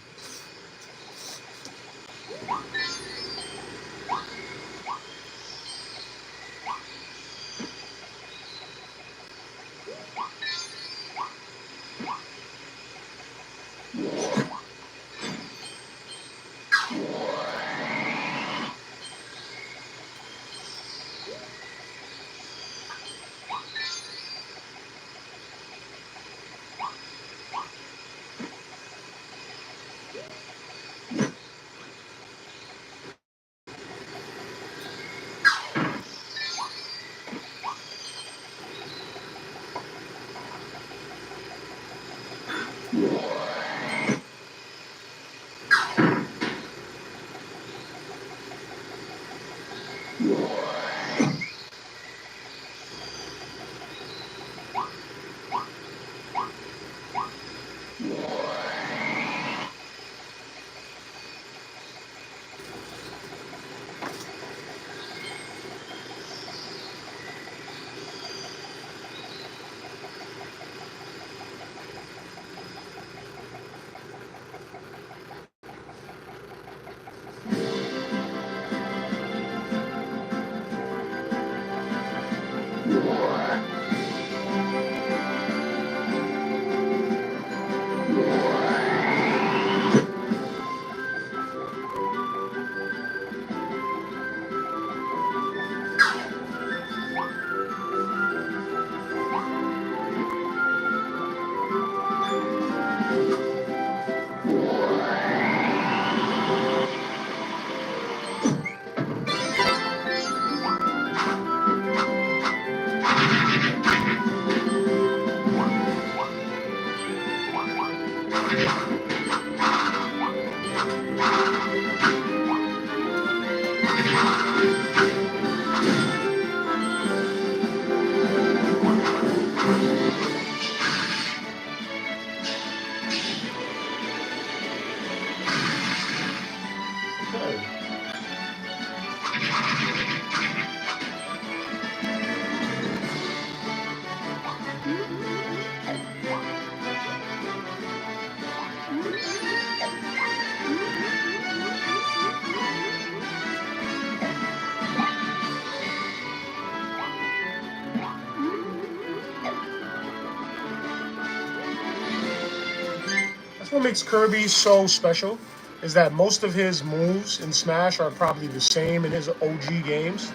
That's what makes Kirby so special, is that most of his moves in Smash are probably the same in his OG games.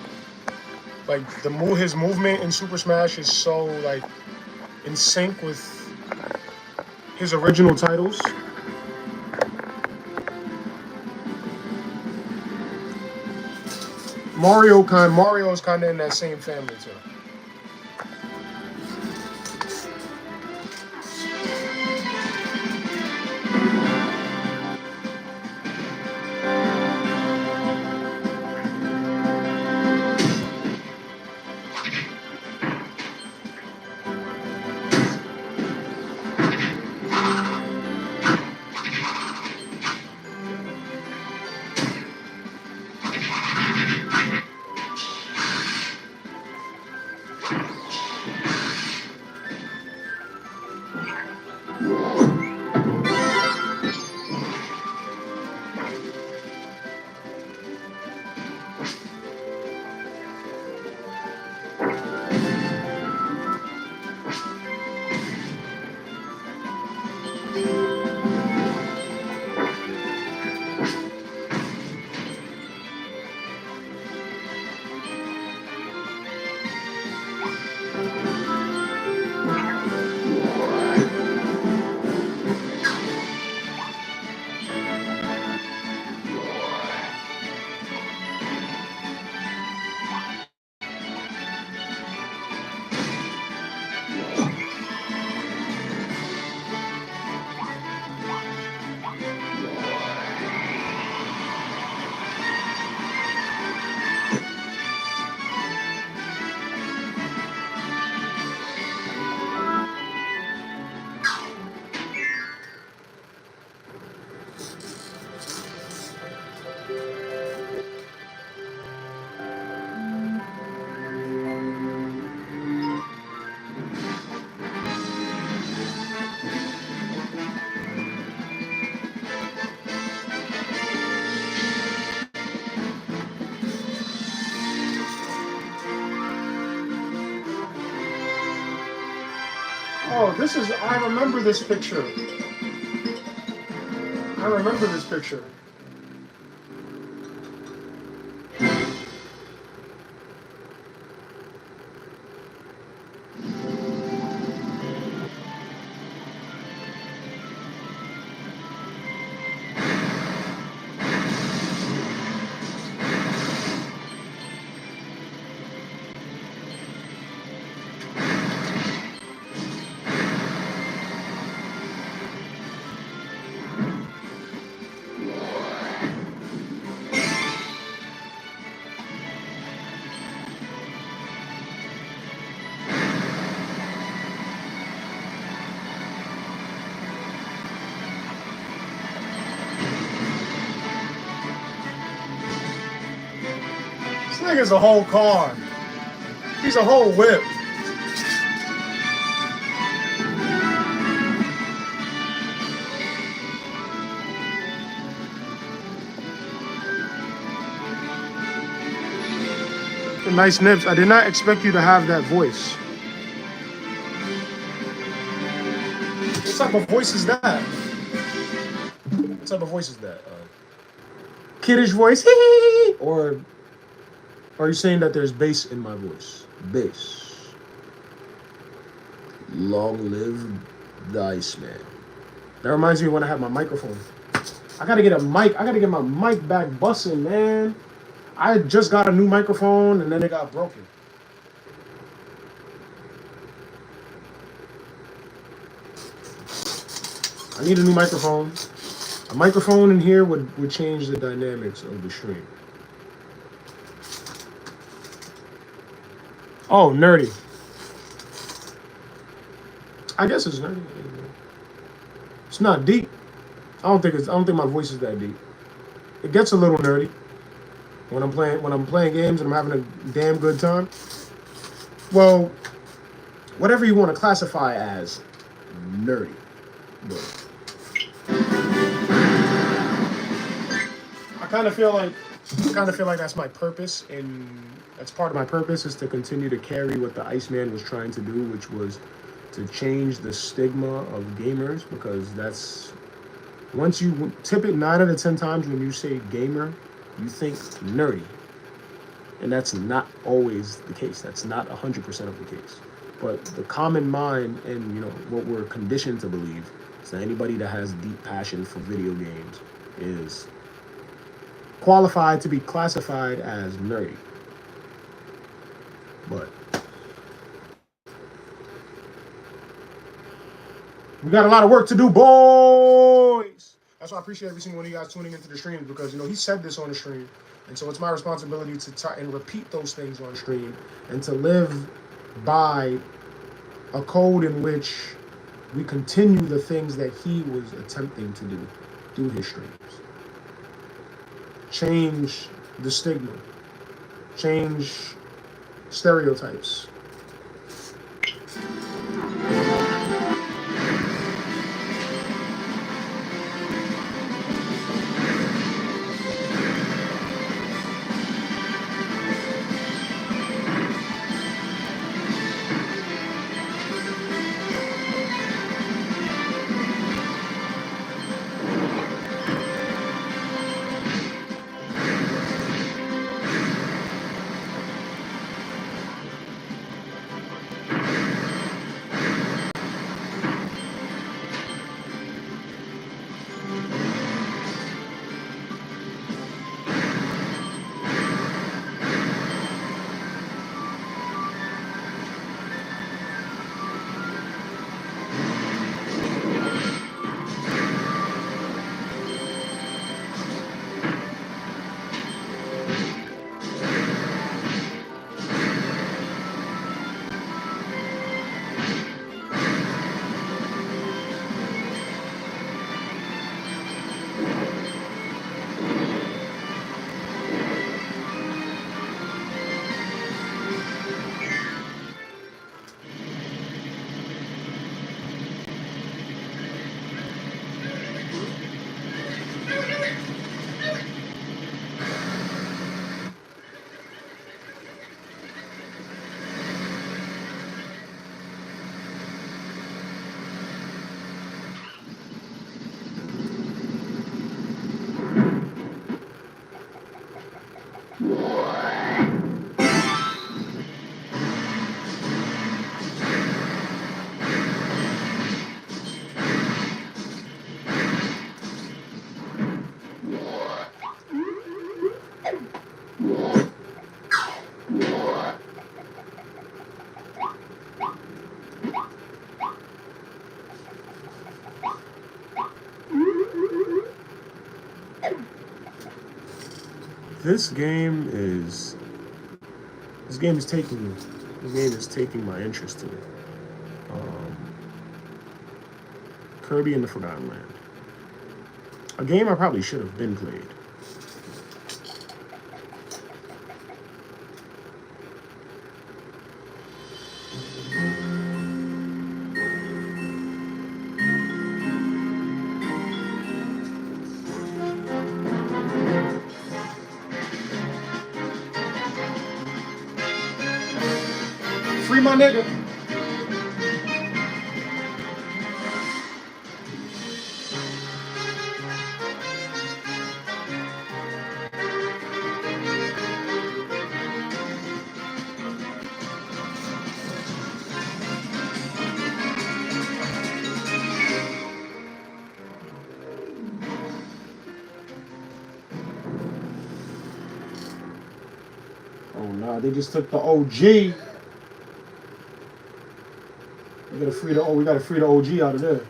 Like his movement in Super Smash is so like in sync with his original titles. Mario is kind of in that same family too. Oh, this is. I remember this picture. I remember this picture. This nigga's a whole car. He's a whole whip. Nice nips. I did not expect you to have that voice. What type of voice is that? What type of voice is that? Kiddish voice? Or are you saying that there's bass in my voice? Bass. Long live the Iceman. That reminds me when I have my microphone. I gotta get a mic. I gotta get my mic back busting, man. I just got a new microphone and then it got broken. I need a new microphone. A microphone in here would change the dynamics of the stream. Oh, nerdy. I guess it's nerdy. It's not deep. I don't think my voice is that deep. It gets a little nerdy when I'm playing games and I'm having a damn good time. Well, whatever you want to classify as nerdy. But I kind of feel like that's my purpose, and that's part of my purpose is to continue to carry what the Iceman was trying to do, which was to change the stigma of gamers, because that's once you tip it 9 out of 10 times when you say gamer, you think nerdy, and that's not always the case. That's not 100% of the case. But the common mind and what we're conditioned to believe is that anybody that has deep passion for video games is qualified to be classified as nerdy. But we got a lot of work to do, boys. That's why I appreciate every single one of you guys tuning into the streams, because he said this on the stream, and so it's my responsibility to try and repeat those things on stream and to live by a code in which we continue the things that he was attempting to do through his streams. Change the stigma, change stereotypes. This game is taking me. This game is taking my interest in it. Kirby in the Forgotten Land. A game I probably should have been played. Free my nigga. Oh no, they just took the OG. We gotta free the OG out of there.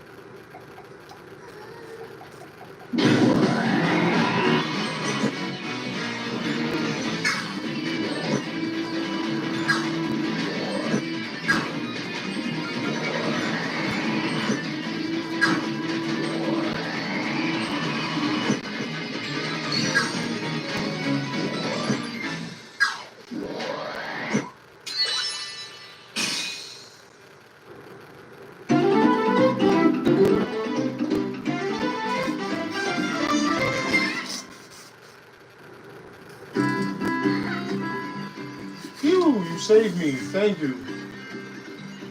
Phew, you saved me. Thank you.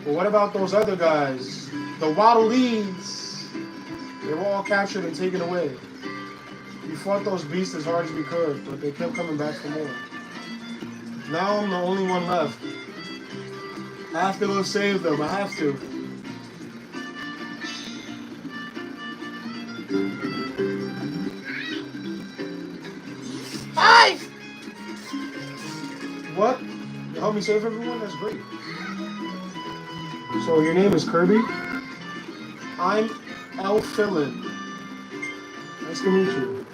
But what about those other guys? The Waddle Dees. They were all captured and taken away. We fought those beasts as hard as we could, but they kept coming back for more. Now I'm the only one left. I have to go save them. I have to. Hi! What? You help me save everyone? That's great. So your name is Kirby? I'm El Fillin. Nice to meet you.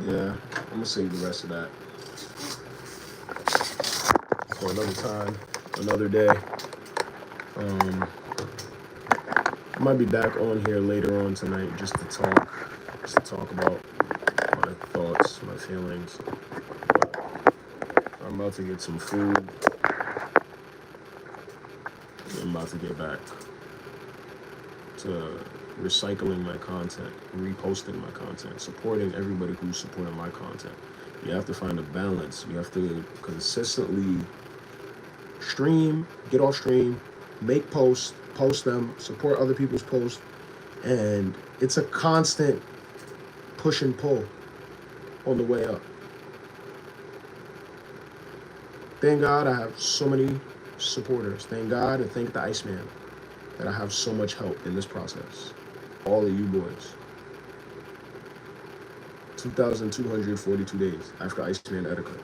Yeah, I'm gonna save the rest of that for another time, another day. I might be back on here later on tonight just to talk about my thoughts, my feelings. I'm about to get some food. I'm about to get back to recycling my content, reposting my content, supporting everybody who's supporting my content. You have to find a balance. You have to consistently stream, get off stream, make posts, post them, support other people's posts, and it's a constant push and pull on the way up. Thank God I have so many supporters. Thank God and thank the Iceman that I have so much help in this process. All of you boys. 2,242 days after Iceman Etika.